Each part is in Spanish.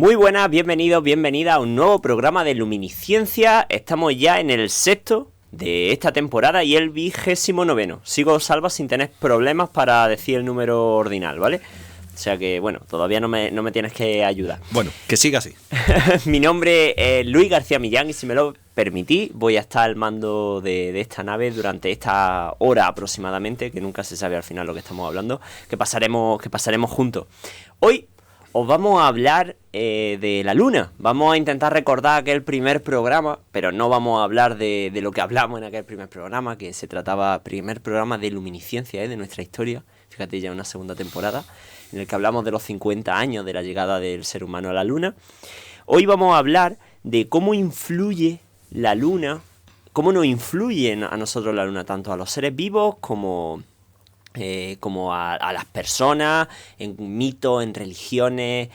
Muy buenas, bienvenidos, bienvenida a un nuevo programa de Luminiscencia. Estamos ya en el sexto de esta temporada y el 29º. Sigo salva sin tener problemas para decir el número ordinal, ¿vale? O sea que, bueno, todavía no me tienes que ayudar. Bueno, que siga así. Mi nombre es Luis García Millán y si me lo permitís, voy a estar al mando de esta nave durante esta hora aproximadamente, que nunca se sabe al final lo que estamos hablando, que pasaremos juntos. Hoy os vamos a hablar de la Luna. Vamos a intentar recordar aquel primer programa, pero no vamos a hablar de lo que hablamos en aquel primer programa, que se trataba primer programa de luminiscencia, de nuestra historia. Fíjate, ya una segunda temporada, en el que hablamos de los 50 años de la llegada del ser humano a la Luna. Hoy vamos a hablar de cómo influye la Luna, cómo nos influye a nosotros la Luna, tanto a los seres vivos como a las personas, en mitos, en religiones,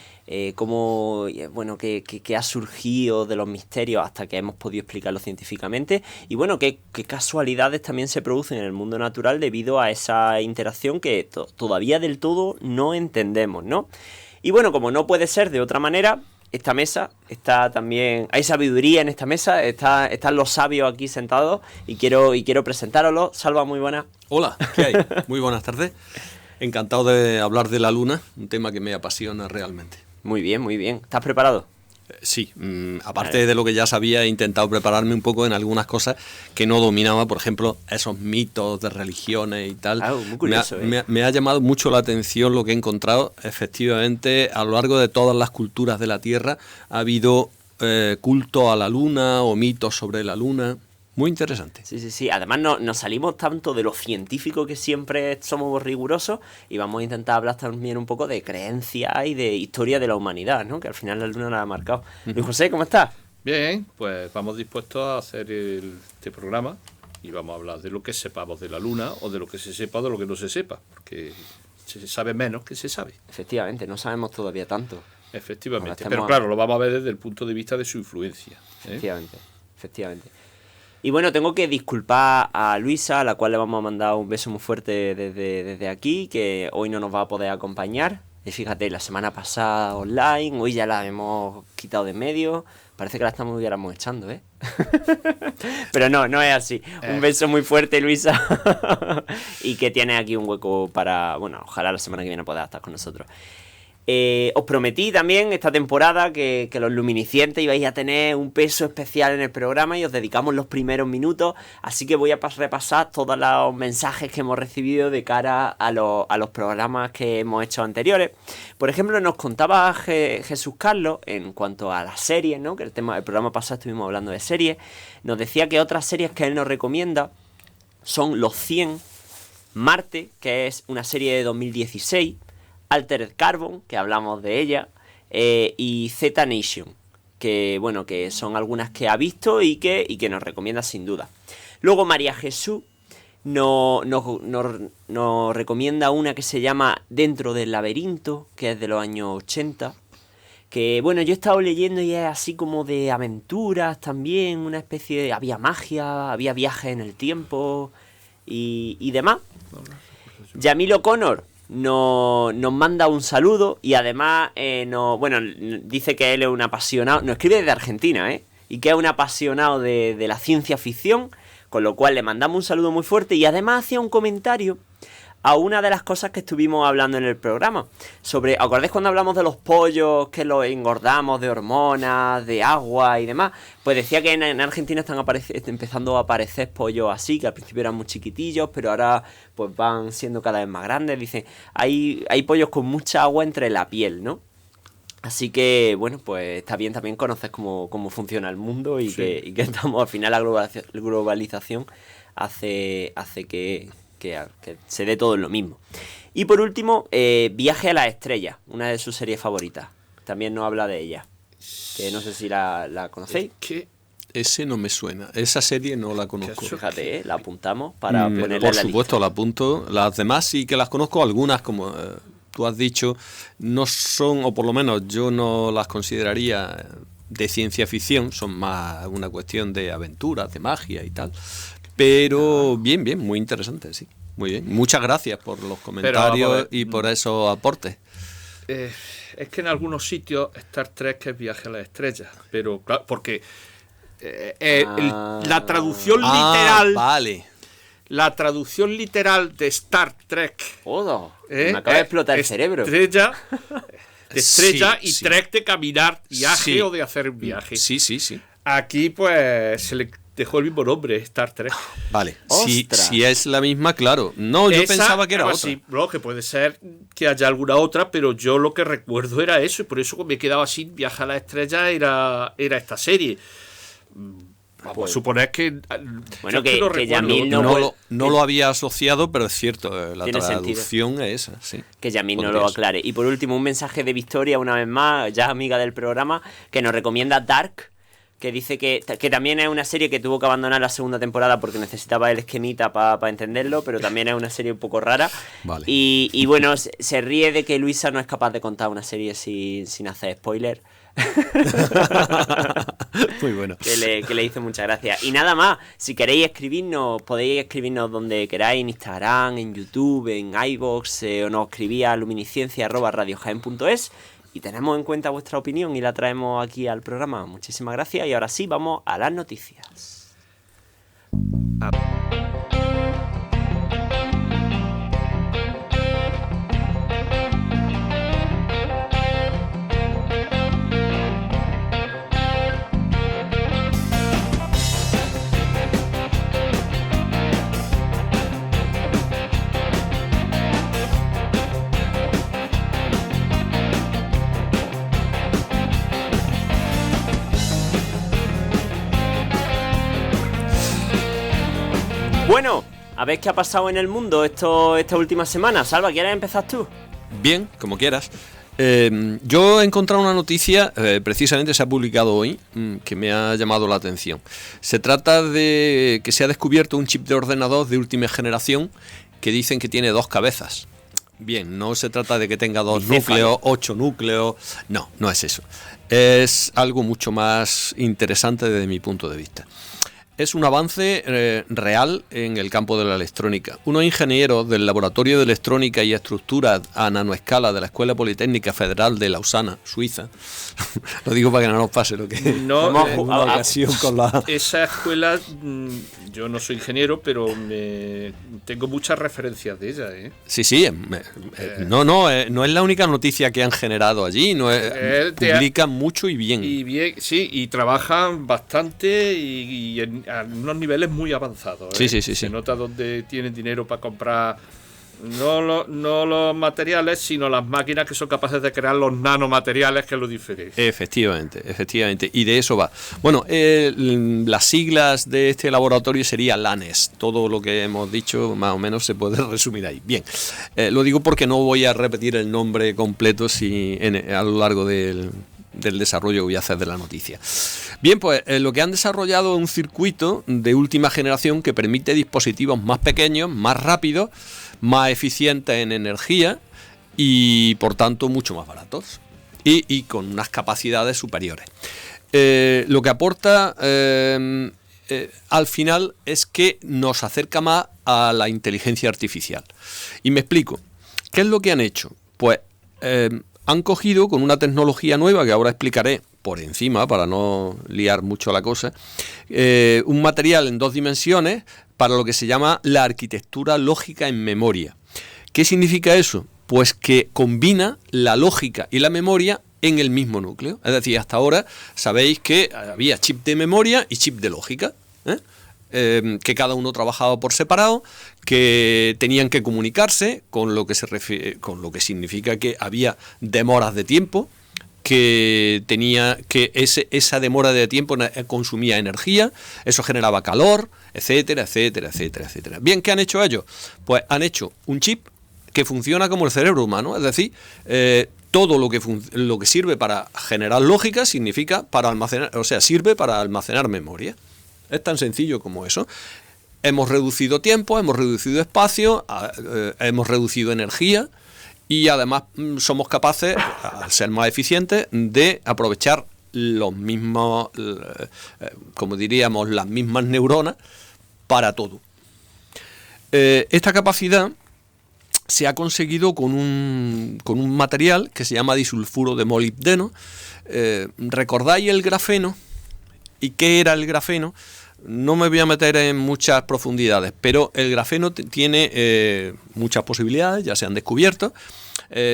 cómo, bueno, que ha surgido de los misterios hasta que hemos podido explicarlo científicamente, y bueno, qué casualidades también se producen en el mundo natural debido a esa interacción que todavía del todo no entendemos, ¿no? Y bueno, como no puede ser de otra manera, esta mesa está también... Hay sabiduría en esta mesa, están los sabios aquí sentados y quiero presentároslos. Salva, muy buenas. Hola, ¿qué hay? Muy buenas tardes. Encantado de hablar de la Luna, un tema que me apasiona realmente. Muy bien, muy bien. ¿Estás preparado? Sí, aparte de lo que ya sabía, he intentado prepararme un poco en algunas cosas que no dominaba, por ejemplo, esos mitos de religiones y tal. Muy curioso, me ha llamado mucho la atención lo que he encontrado. Efectivamente, a lo largo de todas las culturas de la Tierra ha habido culto a la Luna o mitos sobre la Luna. Muy interesante. Sí. Además nos salimos tanto de lo científico, que siempre somos rigurosos, y vamos a intentar hablar también un poco de creencias y de historia de la humanidad, ¿no? Que al final la Luna la ha marcado. Luis José, ¿cómo estás? Bien, pues vamos dispuestos a hacer este programa y vamos a hablar de lo que sepamos de la Luna o de lo que se sepa o de lo que no se sepa, porque se sabe menos que se sabe. Efectivamente, no sabemos todavía tanto. Efectivamente, pero claro, lo vamos a ver desde el punto de vista de su influencia. Efectivamente. Y bueno, tengo que disculpar a Luisa, a la cual le vamos a mandar un beso muy fuerte desde aquí, que hoy no nos va a poder acompañar. Y fíjate, la semana pasada online, hoy ya la hemos quitado de medio. Parece que la estuviéramos echando, ¿eh? Pero no es así. Un beso muy fuerte, Luisa. Y que tiene aquí un hueco para... Bueno, ojalá la semana que viene pueda estar con nosotros. Os prometí también esta temporada que los luminiscientes ibais a tener un peso especial en el programa y os dedicamos los primeros minutos, así que voy a repasar todos los mensajes que hemos recibido de cara a los programas que hemos hecho anteriores. Por ejemplo, nos contaba Jesús Carlos en cuanto a las series, ¿no? Que el programa pasado estuvimos hablando de series. Nos decía que otras series que él nos recomienda son Los 100, Marte, que es una serie de 2016, Altered Carbon, que hablamos de ella, y Z Nation, que bueno, que son algunas que ha visto y que nos recomienda sin duda. Luego María Jesús nos recomienda una que se llama Dentro del laberinto, que es de los años 80, que bueno, yo he estado leyendo y es así como de aventuras también, una especie de... había magia, había viajes en el tiempo y demás. Yamil O'Connor nos manda un saludo y además dice que él es un apasionado, nos escribe desde Argentina, y que es un apasionado de la ciencia ficción, con lo cual le mandamos un saludo muy fuerte y además hacía un comentario a una de las cosas que estuvimos hablando en el programa sobre, ¿acordáis cuando hablamos de los pollos que los engordamos de hormonas, de agua y demás? Pues decía que en Argentina están empezando a aparecer pollos así, que al principio eran muy chiquitillos, pero ahora pues van siendo cada vez más grandes. Dicen, hay pollos con mucha agua entre la piel, ¿no? Así que, bueno, pues está bien también conocer cómo funciona el mundo y, sí, que estamos, al final la globalización hace que se dé todo en lo mismo. Y por último, Viaje a las estrellas, una de sus series favoritas. También nos habla de ella, que no sé si la conocéis. Que ese no me suena, esa serie no la conozco. Fíjate, la apuntamos para ponerla en la lista. Por supuesto, la apunto. Las demás sí que las conozco, algunas como tú has dicho, no son, o por lo menos yo no las consideraría de ciencia ficción, son más una cuestión de aventuras, de magia y tal. Pero bien, muy interesante, sí. Muy bien. Muchas gracias por los comentarios y por esos aportes. es que en algunos sitios Star Trek es Viaje a las Estrellas, pero claro, porque la traducción literal, Vale. la traducción literal de Star Trek, Joder, me acaba de explotar el cerebro. Estrella Sí, y sí. Trek de caminar, viaje Sí. o de hacer viaje. Sí. Aquí pues se le dejó el mismo nombre, Star Trek. Vale. ¡Ostras! Si es la misma, claro. No, yo Esa, pensaba que era pues otra. sí, no, que puede ser que haya alguna otra, pero yo lo que recuerdo era eso, y por eso me quedaba así, Viaje a la Estrella era esta serie. Vamos a suponer que... Bueno, yo que lo que recuerdo. Yamil No lo había asociado, pero es cierto, la Tiene traducción es esa, sí. Que Yamil no Podría lo ser. aclare. Y por último, un mensaje de Victoria, una vez más, ya amiga del programa, que nos recomienda Dark, que dice que también es una serie que tuvo que abandonar la segunda temporada porque necesitaba el esquemita para entenderlo, pero también es una serie un poco rara. Vale. Y bueno, se ríe de que Luisa no es capaz de contar una serie sin hacer spoiler. Muy bueno. que le hizo mucha gracia. Y nada más, si queréis escribirnos, podéis escribirnos donde queráis, en Instagram, en YouTube, en iVoox, o nos escribís a luminiscencia@radiojaen.es y tenemos en cuenta vuestra opinión y la traemos aquí al programa. Muchísimas gracias y ahora sí, vamos a las noticias. Bueno, a ver qué ha pasado en el mundo esta última semana. Salva, ¿quieres empezar tú? Bien, como quieras. Yo he encontrado una noticia, precisamente se ha publicado hoy, que me ha llamado la atención. Se trata de que se ha descubierto un chip de ordenador de última generación que dicen que tiene 2 cabezas. Bien, no se trata de que tenga 2 núcleos, 8 núcleos, no es eso. Es algo mucho más interesante desde mi punto de vista. Es un avance real en el campo de la electrónica. Unos ingenieros del Laboratorio de Electrónica y Estructuras a Nanoescala de la Escuela Politécnica Federal de Lausana, Suiza, lo digo para que no nos pase lo que No, en una ocasión con la... Esa escuela, yo no soy ingeniero, pero tengo muchas referencias de ella, ¿eh? Sí, no es la única noticia que han generado allí, publican mucho y bien. Y bien, sí, y trabajan bastante y a unos niveles muy avanzados, ¿eh? Sí. Se nota donde tienen dinero para comprar no los materiales, sino las máquinas que son capaces de crear los nanomateriales, que es lo diferente. Efectivamente, y de eso va. Bueno, las siglas de este laboratorio sería LANES. Todo lo que hemos dicho más o menos se puede resumir ahí. Bien, lo digo porque no voy a repetir el nombre completo a lo largo del desarrollo que voy a hacer de la noticia. Bien, pues lo que han desarrollado es un circuito de última generación que permite dispositivos más pequeños, más rápidos, más eficientes en energía y por tanto mucho más baratos y con unas capacidades superiores. Lo que aporta al final es que nos acerca más a la inteligencia artificial. Y me explico. ¿Qué es lo que han hecho? Pues han cogido con una tecnología nueva que ahora explicaré por encima para no liar mucho la cosa, un material en 2 dimensiones para lo que se llama la arquitectura lógica en memoria. ¿Qué significa eso? Pues que combina la lógica y la memoria en el mismo núcleo. Es decir, hasta ahora sabéis que había chip de memoria y chip de lógica, que cada uno trabajaba por separado, que tenían que comunicarse, con lo que significa que había demoras de tiempo, que esa demora de tiempo consumía energía, eso generaba calor, etcétera. Bien, ¿qué han hecho ellos? Pues han hecho un chip que funciona como el cerebro humano, es decir, todo lo que sirve para generar lógica significa para almacenar, sirve para almacenar memoria. Es tan sencillo como eso. Hemos reducido tiempo, hemos reducido espacio, hemos reducido energía y además somos capaces, al ser más eficientes, de aprovechar los mismos, como diríamos, las mismas neuronas para todo. Esta capacidad se ha conseguido con un material que se llama disulfuro de molibdeno. ¿Recordáis el grafeno? ¿Y qué era el grafeno? No me voy a meter en muchas profundidades, pero el grafeno tiene muchas posibilidades, ya se han descubierto.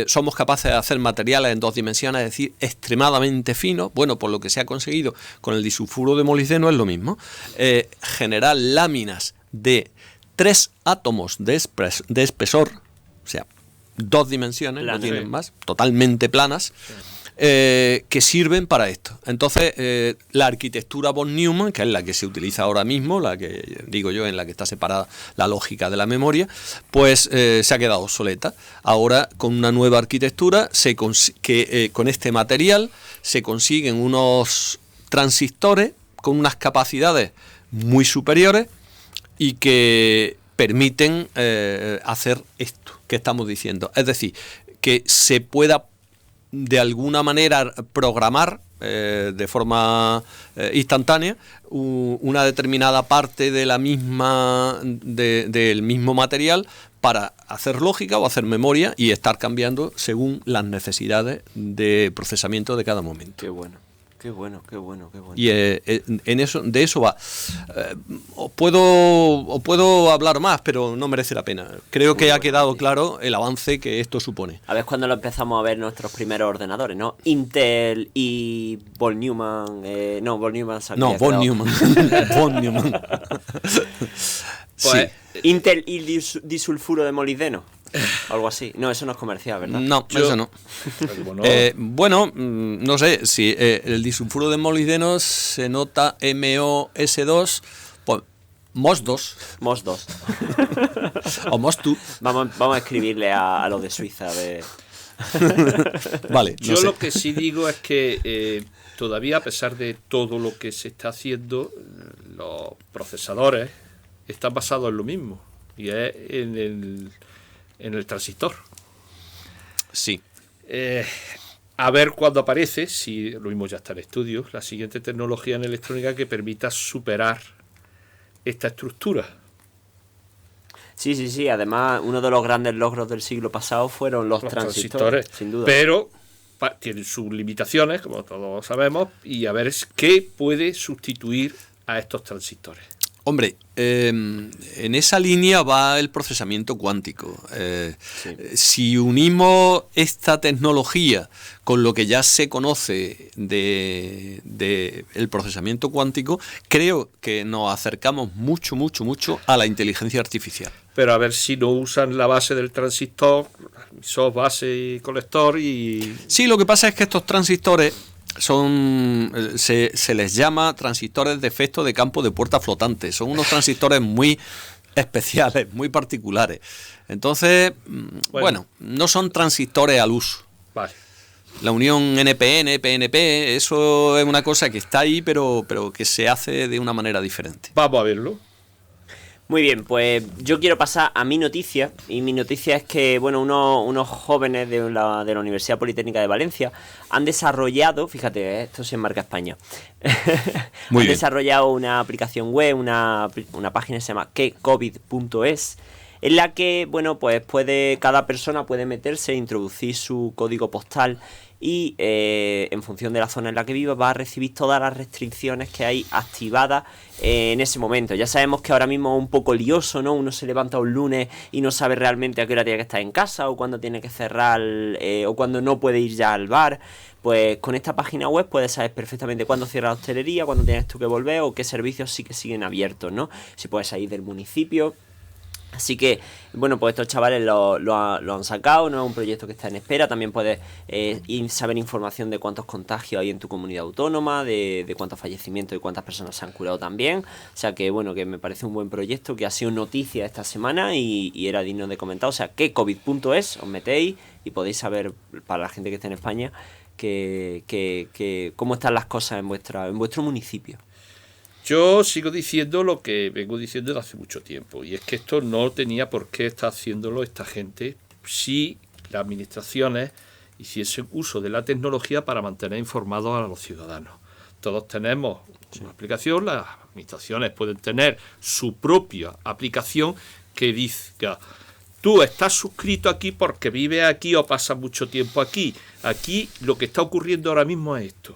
Somos capaces de hacer materiales en 2 dimensiones, es decir, extremadamente finos. Bueno, por lo que se ha conseguido con el disulfuro de molibdeno es lo mismo. Generar láminas de 3 átomos de espesor, o sea, 2 dimensiones, no tienen más, totalmente planas. Que sirven para esto. Entonces, la arquitectura von Neumann, que es la que se utiliza ahora mismo, la que digo yo, en la que está separada la lógica de la memoria, pues se ha quedado obsoleta. Ahora, con una nueva arquitectura, con este material se consiguen unos transistores con unas capacidades muy superiores y que permiten hacer esto que estamos diciendo. Es decir, que se pueda de alguna manera programar de forma instantánea una determinada parte de la misma del mismo material para hacer lógica o hacer memoria y estar cambiando según las necesidades de procesamiento de cada momento. Qué bueno. Qué bueno, qué bueno, qué bueno. Y en eso, de eso va. Os puedo hablar más, pero no merece la pena. Creo que ha quedado claro el avance que esto supone. A ver cuando lo empezamos a ver nuestros primeros ordenadores, ¿no? Intel y von Neumann. No, von Neumann se había von quedado. Neumann. Von Neumann. Pues, sí. Intel y disulfuro de molibdeno. Algo así. No, eso no es comercial, ¿verdad? No, eso no. Bueno, no sé, si el disulfuro de molibdeno se nota MOS2, pues MOS2. MOS2. O MOS2. Vamos a escribirle a los de Suiza. Vale, no yo sé. lo que sí digo es que todavía, a pesar de todo lo que se está haciendo, los procesadores están basados en lo mismo. Y es en el transistor. Sí. A ver cuándo aparece, si lo mismo ya está en estudio, la siguiente tecnología en electrónica que permita superar esta estructura. Sí. Además, uno de los grandes logros del siglo pasado fueron los transistores, sin duda. Pero tienen sus limitaciones, como todos sabemos, y a ver qué puede sustituir a estos transistores. Hombre, en esa línea va el procesamiento cuántico. Sí. Si unimos esta tecnología con lo que ya se conoce de el procesamiento cuántico, creo que nos acercamos mucho a la inteligencia artificial. Pero a ver si no usan la base del transistor, emisor, base y colector y... Sí, lo que pasa es que estos transistores se les llama transistores de efecto de campo de puerta flotante. Son unos transistores muy especiales, muy particulares. Entonces, bueno, no son transistores al uso. Vale. La unión NPN, PNP, eso es una cosa que está ahí, pero que se hace de una manera diferente. Vamos a verlo. Muy bien, pues yo quiero pasar a mi noticia, y mi noticia es que, bueno, unos jóvenes de la Universidad Politécnica de Valencia han desarrollado, fíjate, esto se enmarca España, Muy han bien. desarrollado una aplicación web, una página que se llama quecovid.es, en la que, bueno, pues cada persona puede meterse, introducir su código postal y en función de la zona en la que viva va a recibir todas las restricciones que hay activadas en ese momento. Ya sabemos que ahora mismo es un poco lioso, ¿no? Uno se levanta un lunes y no sabe realmente a qué hora tiene que estar en casa o cuándo tiene que cerrar o cuando no puede ir ya al bar. Pues con esta página web puedes saber perfectamente cuándo cierra la hostelería, cuándo tienes tú que volver o qué servicios sí que siguen abiertos, ¿no? Si puedes salir del municipio. Así que, bueno, pues estos chavales lo han sacado, no es un proyecto que está en espera. También puedes saber información de cuántos contagios hay en tu comunidad autónoma, de cuántos fallecimientos y cuántas personas se han curado también. O sea que, bueno, que me parece un buen proyecto que ha sido noticia esta semana y era digno de comentar. O sea, que covid.es, os metéis y podéis saber, para la gente que está en España, cómo están las cosas en vuestro municipio. Yo sigo diciendo lo que vengo diciendo desde hace mucho tiempo, y es que esto no tenía por qué estar haciéndolo esta gente si las administraciones hiciesen uso de la tecnología para mantener informados a los ciudadanos. Todos tenemos una aplicación, las administraciones pueden tener su propia aplicación que diga tú estás suscrito aquí porque vives aquí o pasas mucho tiempo aquí. Aquí lo que está ocurriendo ahora mismo es esto.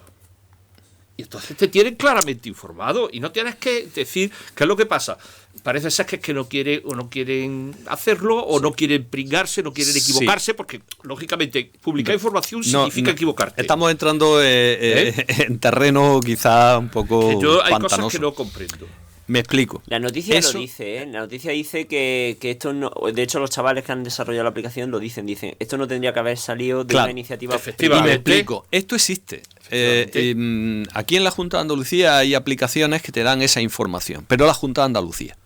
Y entonces te tienen claramente informado y no tienes que decir qué es lo que pasa. Parece ser que es que no quieren o no quieren hacerlo o no quieren pringarse, no quieren equivocarse, porque lógicamente publicar información significa equivocarte. Estamos entrando en terreno quizá un poco hay pantanoso. cosas que no comprendo. Me explico. La noticia lo dice, ¿eh? La noticia dice que esto no... De hecho, los chavales que han desarrollado la aplicación lo dicen. Esto no tendría que haber salido de una iniciativa efectivamente. Y me explico. Esto existe. Aquí en la Junta de Andalucía hay aplicaciones que te dan esa información, pero la Junta de Andalucía.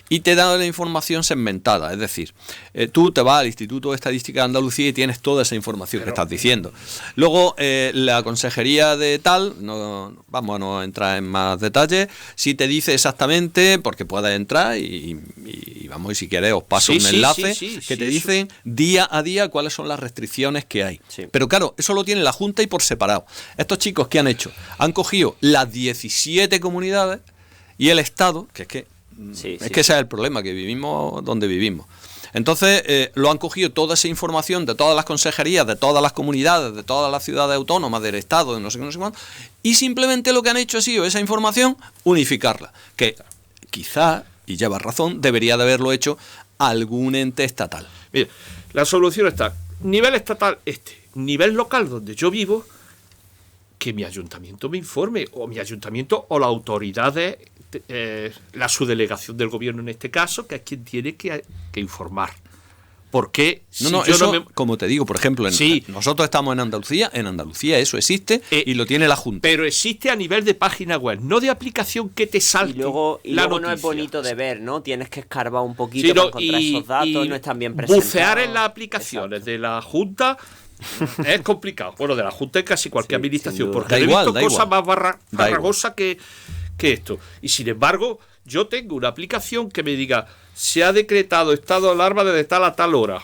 Y te dan la información segmentada, es decir, tú te vas al Instituto de Estadística de Andalucía y tienes toda esa información que estás diciendo. Luego, la consejería de tal, no vamos a no entrar en más detalles, si te dice exactamente, porque puedes entrar y vamos, y si quieres os paso un enlace que te dicen día a día cuáles son las restricciones que hay. Sí. Pero claro, eso lo tiene la Junta y por separado. Estos chicos, ¿qué han hecho? Han cogido las 17 comunidades y el Estado, que es que ese es el problema, que vivimos donde vivimos. Entonces, lo han cogido toda esa información de todas las consejerías, de todas las comunidades, de todas las ciudades autónomas, del Estado, de no sé qué, no sé cuánto, y simplemente lo que han hecho ha sido esa información, unificarla. Que quizá, y lleva razón, debería de haberlo hecho algún ente estatal. Mira, la solución está, nivel estatal nivel local donde yo vivo, que mi ayuntamiento me informe, o mi ayuntamiento o la autoridad la subdelegación del gobierno en este caso, que es quien tiene que informar. Porque como te digo, por ejemplo, nosotros estamos en Andalucía eso existe y lo tiene la Junta. Pero existe a nivel de página web, no de aplicación que te salte. Y luego no es bonito de ver, ¿no? Tienes que escarbar un poquito para encontrar esos datos, no están bien presentados. Bucear en las aplicaciones de la Junta es complicado. Bueno, de la Junta es casi cualquier administración, porque he visto cosas más farragosas que esto. Y sin embargo, yo tengo una aplicación que me diga, se ha decretado estado de alarma desde tal a tal hora.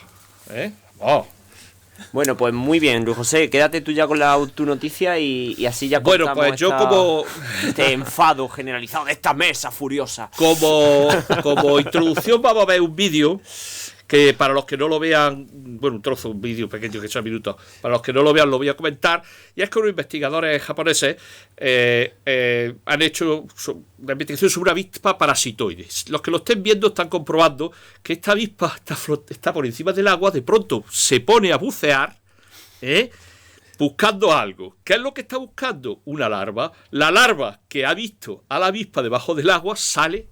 Bueno, pues muy bien, Luis José, quédate tú ya con tu noticia y así ya cortamos. Bueno, pues yo como este enfado generalizado de esta mesa furiosa. Como introducción vamos a ver un vídeo que para los que no lo vean, bueno, un vídeo pequeño que son minutos, para los que no lo vean lo voy a comentar, y es que unos investigadores japoneses han hecho una investigación sobre una avispa parasitoide. Los que lo estén viendo están comprobando que esta avispa está por encima del agua, de pronto se pone a bucear, buscando algo. ¿Qué es lo que está buscando? Una larva. La larva que ha visto a la avispa debajo del agua sale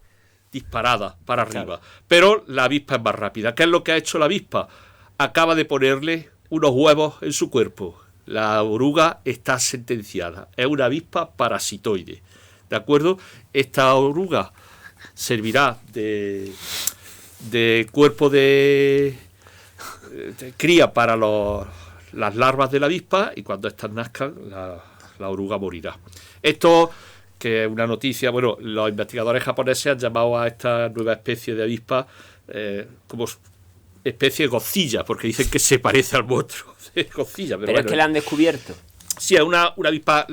disparada para arriba, pero la avispa es más rápida. ¿Qué es lo que ha hecho la avispa? Acaba de ponerle unos huevos en su cuerpo. La oruga está sentenciada. Es una avispa parasitoide, ¿de acuerdo? Esta oruga servirá de cuerpo de cría para las larvas de la avispa, y cuando estas nazcan la oruga morirá. Esto, que es una noticia, bueno, los investigadores japoneses han llamado a esta nueva especie de avispa como especie de Godzilla, porque dicen que se parece al monstruo de Godzilla. Pero es que la han descubierto. Sí, es una avispa.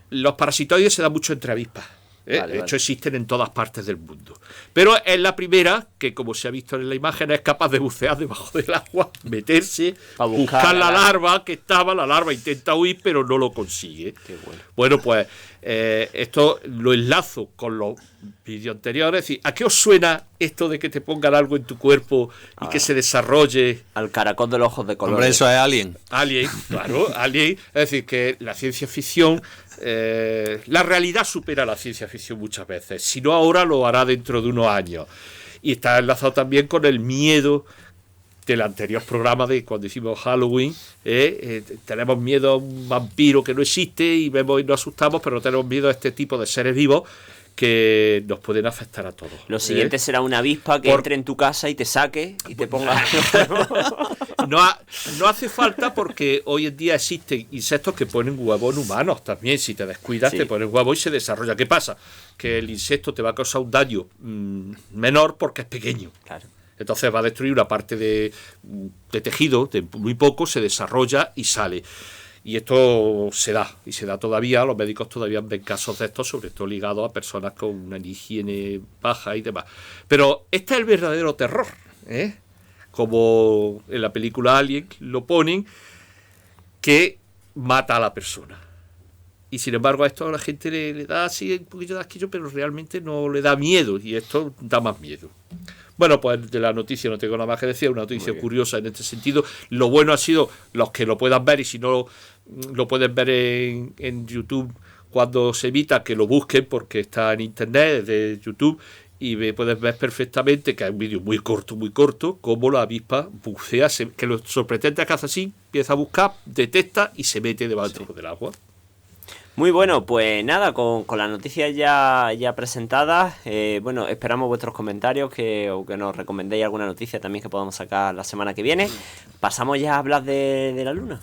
Los parasitoides se dan mucho entre avispas. De hecho, existen en todas partes del mundo. Pero es la primera que, como se ha visto en la imagen, es capaz de bucear debajo del agua, meterse, buscar la larva que estaba. La larva intenta huir, pero no lo consigue. Qué bueno. Bueno, pues esto lo enlazo con los vídeos anteriores. Es decir, ¿a qué os suena esto de que te pongan algo en tu cuerpo y que se desarrolle? Al caracol de los ojos de color. Hombre, eso es Alien. Alien, claro, Alien. Es decir, que la ciencia ficción, la realidad supera la ciencia ficción muchas veces. Si no ahora, lo hará dentro de unos años. Y está enlazado también con el miedo del anterior programa de cuando hicimos Halloween. Tenemos miedo a un vampiro que no existe y vemos y nos asustamos, pero no tenemos miedo a este tipo de seres vivos que nos pueden afectar a todos. Lo siguiente será una avispa que entre en tu casa y te saque y te ponga... No hace falta, porque hoy en día existen insectos que ponen huevos en humanos también. Si te descuidas, te ponen huevos y se desarrolla. ¿Qué pasa? Que el insecto te va a causar un daño menor porque es pequeño. Claro. Entonces va a destruir una parte de tejido, de muy poco, se desarrolla y sale. Y esto se da todavía. Los médicos todavía ven casos de estos, sobre todo ligados a personas con una higiene baja y demás. Pero este es el verdadero terror, como en la película Alien lo ponen, que mata a la persona. Y sin embargo a esto a la gente le da así un poquito de asquillo, pero realmente no le da miedo, y esto da más miedo. Bueno, pues de la noticia no tengo nada más que decir, una noticia curiosa en este sentido. Lo bueno ha sido los que lo puedan ver, y si no lo pueden ver en YouTube cuando se emita, que lo busquen, porque está en internet, de YouTube, y puedes ver perfectamente, que es un vídeo muy corto, cómo la avispa bucea, que lo sorprendente es que hace así, empieza a buscar, detecta y se mete debajo del agua. Muy bueno, pues nada, con las noticias ya presentadas, bueno, esperamos vuestros comentarios, o que nos recomendéis alguna noticia también que podamos sacar la semana que viene. Pasamos ya a hablar de la Luna.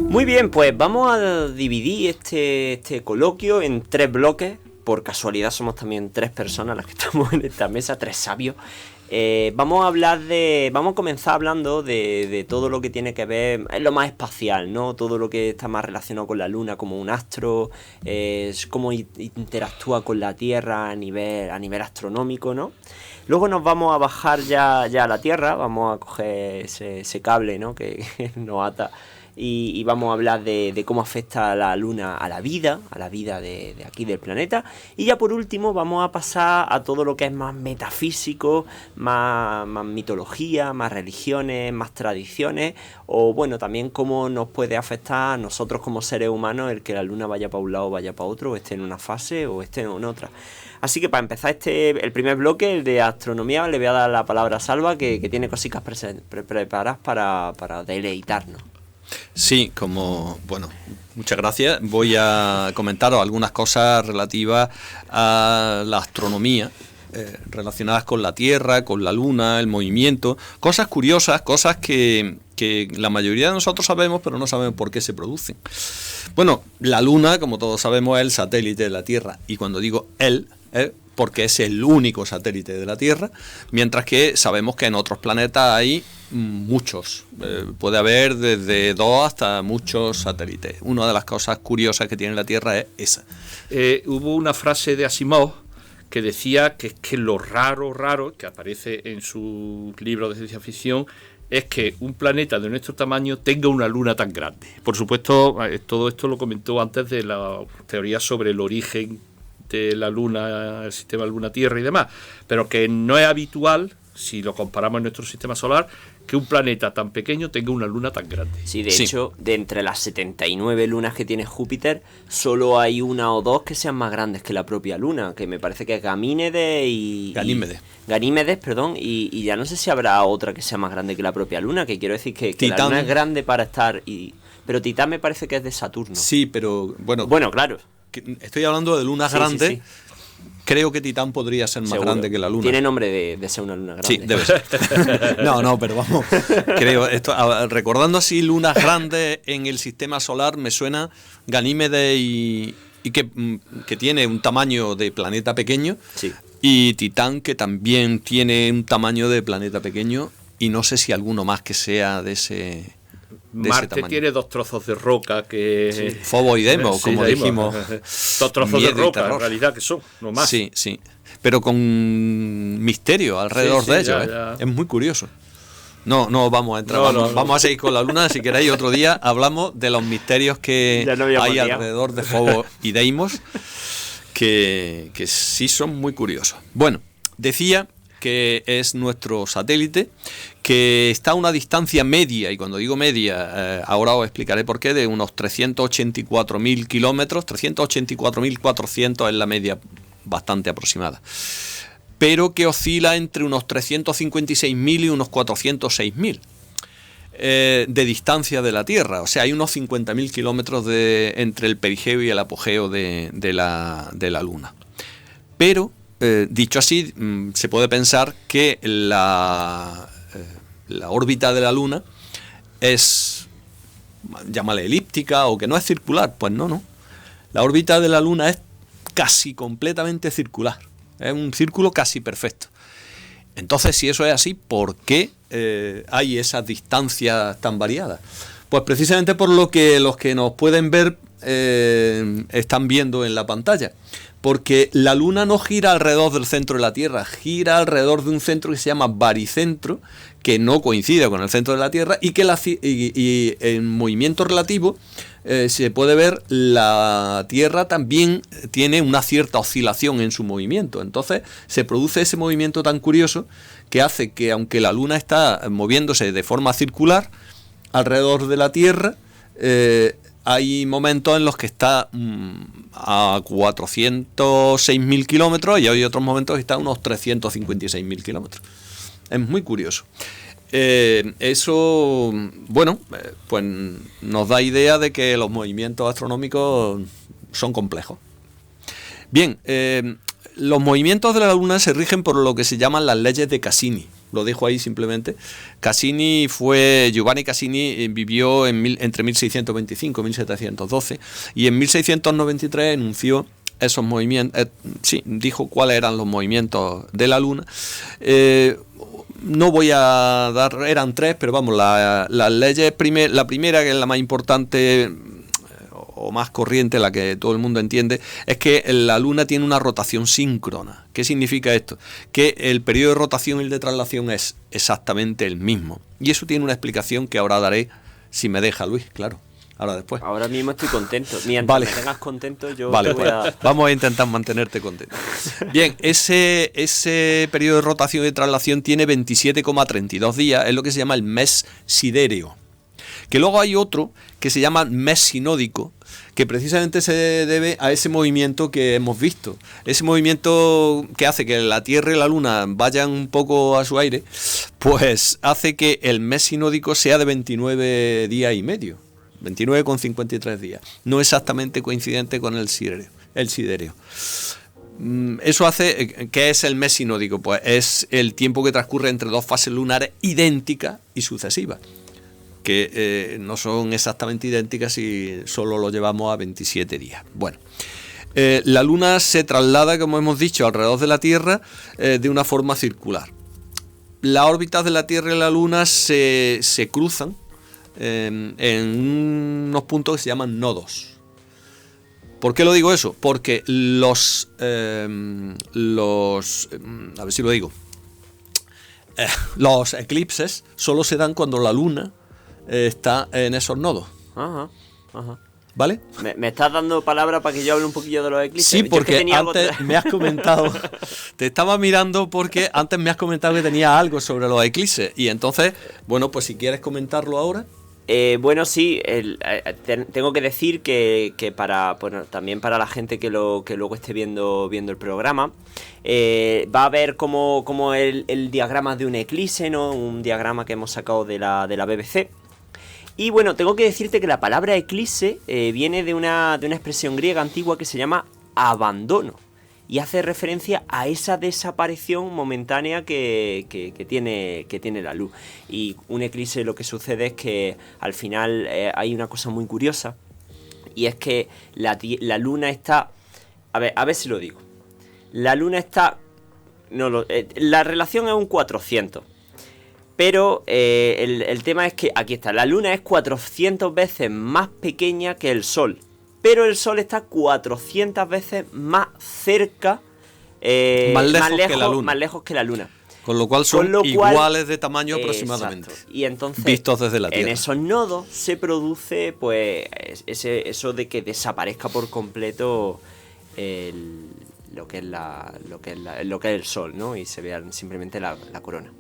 Muy bien, pues vamos a dividir este coloquio en 3 bloques. Por casualidad somos también 3 personas las que estamos en esta mesa, 3 sabios. Vamos a comenzar hablando de todo lo que tiene que ver, es lo más espacial, ¿no? Todo lo que está más relacionado con la Luna como un astro, cómo interactúa con la Tierra a nivel astronómico, ¿no? Luego nos vamos a bajar ya a la Tierra, vamos a coger ese cable, ¿no? que nos ata. Y vamos a hablar de cómo afecta la Luna a la vida de aquí del planeta. Y ya por último vamos a pasar a todo lo que es más metafísico, más mitología, más religiones, más tradiciones, o bueno, también cómo nos puede afectar a nosotros como seres humanos el que la Luna vaya para un lado o vaya para otro, o esté en una fase o esté en otra. Así que para empezar el primer bloque, el de astronomía, le voy a dar la palabra a Salva, que tiene cositas preparadas para deleitarnos. Sí, muchas gracias. Voy a comentaros algunas cosas relativas a la astronomía, relacionadas con la Tierra, con la Luna, el movimiento, cosas curiosas, cosas que la mayoría de nosotros sabemos, pero no sabemos por qué se producen. Bueno, la Luna, como todos sabemos, es el satélite de la Tierra, y cuando digo él, porque es el único satélite de la Tierra, mientras que sabemos que en otros planetas hay muchos, puede haber desde 2 hasta muchos satélites. Una de las cosas curiosas que tiene la Tierra es esa. Hubo una frase de Asimov que decía que lo raro que aparece en su libro de ciencia ficción es que un planeta de nuestro tamaño tenga una luna tan grande. Por supuesto, todo esto lo comentó antes de la teoría sobre el origen de la Luna, el sistema Luna-Tierra y demás, pero que no es habitual, si lo comparamos en nuestro sistema solar, que un planeta tan pequeño tenga una luna tan grande. Sí, de hecho, de entre las 79 lunas que tiene Júpiter, solo hay 1 o 2 que sean más grandes que la propia Luna, que me parece que es Ganímedes, perdón, y ya no sé si habrá otra que sea más grande que la propia Luna, que quiero decir que la Luna es grande para estar, pero Titán me parece que es de Saturno. Sí, pero bueno, claro. Estoy hablando de lunas grandes. Sí. Creo que Titán podría ser más grande que la Luna. Tiene nombre de ser una luna grande. Sí, debe ser. No, pero vamos. Creo esto, recordando así lunas grandes en el sistema solar, me suena Ganímedes y que tiene un tamaño de planeta pequeño. Sí. Y Titán, que también tiene un tamaño de planeta pequeño. Y no sé si alguno más que sea de ese. Marte tiene 2 trozos de roca que... Sí. Fobos y Deimos, como dijimos. 2 trozos de roca, en realidad, que son, no más. Sí. Pero con misterio alrededor de ellos. Ya. Es muy curioso. No vamos a entrar. Vamos a seguir con la Luna. Si queréis, otro día hablamos de los misterios que hay alrededor de Fobos y Deimos, que sí son muy curiosos. Bueno, decía que es nuestro satélite, que está a una distancia media, y cuando digo media, ahora os explicaré por qué, de unos 384.000 kilómetros, 384.400 es la media bastante aproximada, pero que oscila entre unos 356.000 y unos 406.000 de distancia de la Tierra. O sea, hay unos 50.000 kilómetros entre el perigeo y el apogeo de la Luna. Pero dicho así, se puede pensar que la la órbita de la Luna es, llámale elíptica o que no es circular. Pues no. La órbita de la Luna es casi completamente circular. Es un círculo casi perfecto. Entonces, si eso es así, ¿por qué hay esas distancias tan variadas? Pues precisamente por lo que los que nos pueden ver están viendo en la pantalla. Porque la Luna no gira alrededor del centro de la Tierra, gira alrededor de un centro que se llama baricentro, que no coincide con el centro de la Tierra, y que y en movimiento relativo se puede ver la Tierra también tiene una cierta oscilación en su movimiento. Entonces se produce ese movimiento tan curioso que hace que, aunque la Luna está moviéndose de forma circular alrededor de la Tierra, hay momentos en los que está a 406.000 kilómetros y hay otros momentos que está a unos 356.000 kilómetros. Es muy curioso. Eso, bueno, pues nos da idea de que los movimientos astronómicos son complejos. Bien, los movimientos de la Luna se rigen por lo que se llaman las leyes de Cassini. Lo dejo ahí simplemente. Giovanni Cassini vivió entre 1625 y 1712 y en 1693 enunció esos movimientos, dijo cuáles eran los movimientos de la Luna. No voy a dar, eran tres, pero vamos, las leyes, la primera, que es la más importante o más corriente, la que todo el mundo entiende, es que la Luna tiene una rotación síncrona. ¿Qué significa esto? Que el periodo de rotación y el de traslación es exactamente el mismo. Y eso tiene una explicación que ahora daré, si me deja Luis, claro. Ahora después. Ahora mismo estoy contento. Mientras vale. me tengas contento, yo vale, te voy a... Vamos a intentar mantenerte contento. Bien, ese periodo de rotación y de traslación tiene 27,32 días, es lo que se llama el mes sidéreo. Que luego hay otro que se llama mes sinódico, que precisamente se debe a ese movimiento que hemos visto. Ese movimiento que hace que la Tierra y la Luna vayan un poco a su aire, pues hace que el mes sinódico sea de 29 días y medio. 29,53 días. No exactamente coincidente con el sidéreo. Eso hace, ¿qué es el mes sinódico? Pues es el tiempo que transcurre entre dos fases lunares idénticas y sucesivas, que no son exactamente idénticas si solo lo llevamos a 27 días. Bueno, la Luna se traslada, como hemos dicho, alrededor de la Tierra de una forma circular. Las órbitas de la Tierra y la Luna se cruzan en unos puntos que se llaman nodos. ¿Por qué lo digo eso? Porque a ver si lo digo, los eclipses solo se dan cuando la Luna está en esos nodos. Ajá. ¿Vale? ¿Me estás dando palabra para que yo hable un poquillo de los eclipses? Sí, porque antes me has comentado, te estaba mirando porque antes me has comentado que tenía algo sobre los eclipses y entonces, bueno, pues si quieres comentarlo ahora. Bueno, sí, tengo que decir que para, bueno, también para la gente que luego esté viendo el programa, va a ver como el diagrama de un eclipse, ¿no? Un diagrama que hemos sacado de la BBC. Y bueno, tengo que decirte que la palabra eclipse viene de una expresión griega antigua que se llama abandono. Y hace referencia a esa desaparición momentánea que tiene la luz. Y un eclipse, lo que sucede es que al final hay una cosa muy curiosa. Y es que la luna está... A ver si lo digo. La luna está... la relación es un 400. Pero el tema es que, aquí está, la luna es 400 veces más pequeña que el sol. Pero el sol está 400 veces más cerca, más lejos que la luna. Con lo cual son iguales de tamaño aproximadamente. Exacto. Y entonces, vistos desde la Tierra. En esos nodos se produce pues eso de que desaparezca por completo lo que es el sol, ¿no? Y se vea simplemente la corona.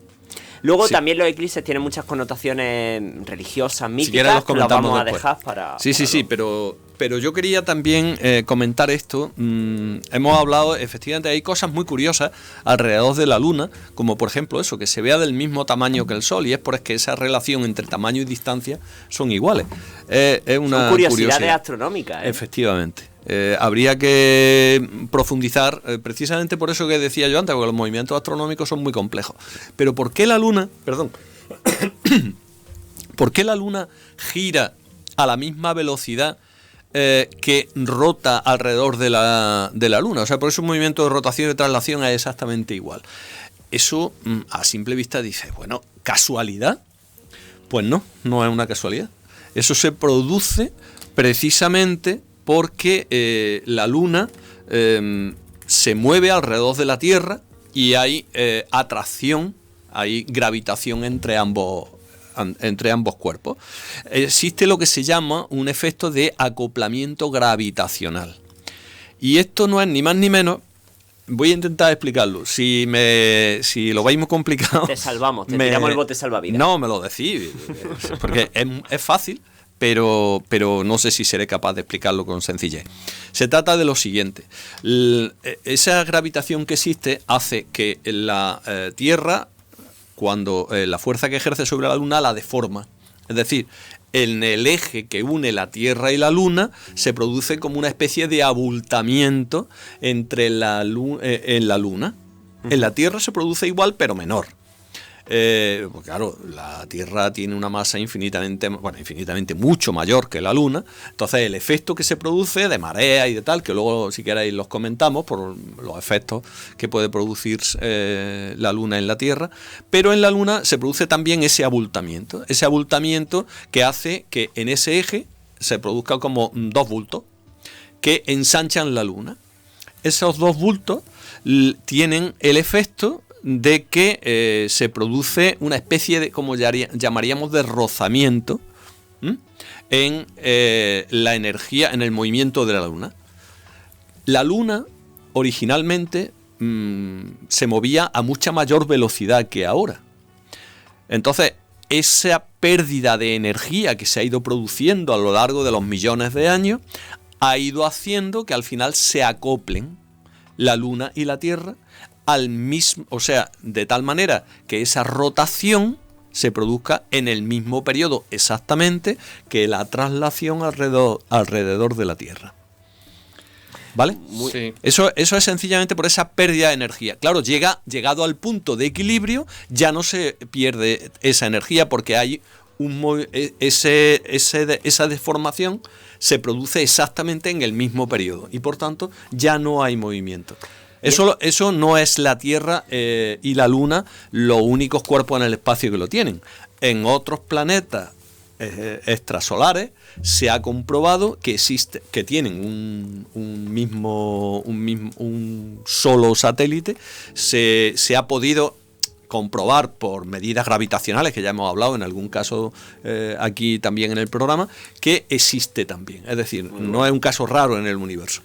Luego también los eclipses tienen muchas connotaciones religiosas, míticas, que las vamos a dejar para... Sí, pero yo quería también comentar esto. Hemos hablado, efectivamente, hay cosas muy curiosas alrededor de la Luna, como por ejemplo eso, que se vea del mismo tamaño que el Sol, y es porque esa relación entre tamaño y distancia son iguales. Es una son curiosidades astronómicas, ¿eh? Efectivamente. Habría que profundizar, precisamente por eso que decía yo antes, porque los movimientos astronómicos son muy complejos. Pero ¿por qué la Luna, ¿Por qué la Luna gira a la misma velocidad que rota alrededor de la Luna? O sea, por eso un movimiento de rotación y de traslación es exactamente igual. Eso, a simple vista, dice, bueno, ¿casualidad? Pues no es una casualidad. Eso se produce precisamente porque la Luna se mueve alrededor de la Tierra y hay atracción, hay gravitación entre ambos cuerpos. Existe lo que se llama un efecto de acoplamiento gravitacional. Y esto no es ni más ni menos. Voy a intentar explicarlo. Si lo veis muy complicado... Te salvamos, te tiramos el bote salvavidas. No, me lo decís, porque es fácil, pero no sé si seré capaz de explicarlo con sencillez. Se trata de lo siguiente. Esa gravitación que existe hace que la Tierra, cuando la fuerza que ejerce sobre la Luna, la deforma. Es decir, en el eje que une la Tierra y la Luna se produce como una especie de abultamiento entre en la Luna. En la Tierra se produce igual, pero menor. Pues claro, la Tierra tiene una masa infinitamente mucho mayor que la Luna. Entonces el efecto que se produce de marea y de tal, que luego si queréis los comentamos por los efectos que puede producir la Luna en la Tierra, pero en la Luna se produce también ese abultamiento que hace que en ese eje se produzca como dos bultos que ensanchan la Luna. Esos dos bultos tienen el efecto de que se produce una especie de, como llamaríamos, de rozamiento en la energía, en el movimiento de la Luna. La Luna originalmente se movía a mucha mayor velocidad que ahora. Entonces, esa pérdida de energía que se ha ido produciendo a lo largo de los millones de años ha ido haciendo que al final se acoplen la Luna y la Tierra al mismo, o sea, de tal manera que esa rotación se produzca en el mismo periodo exactamente que la traslación alrededor de la Tierra. ¿Vale? Sí. Eso es sencillamente por esa pérdida de energía. Claro, llegado al punto de equilibrio, ya no se pierde esa energía porque hay esa deformación se produce exactamente en el mismo periodo y por tanto ya no hay movimiento. Eso no es la Tierra y la Luna los únicos cuerpos en el espacio que lo tienen. En otros planetas extrasolares se ha comprobado que tienen un solo satélite. Se ha podido comprobar por medidas gravitacionales, que ya hemos hablado en algún caso aquí también en el programa, que existe también. Es decir, no es un caso raro en el universo.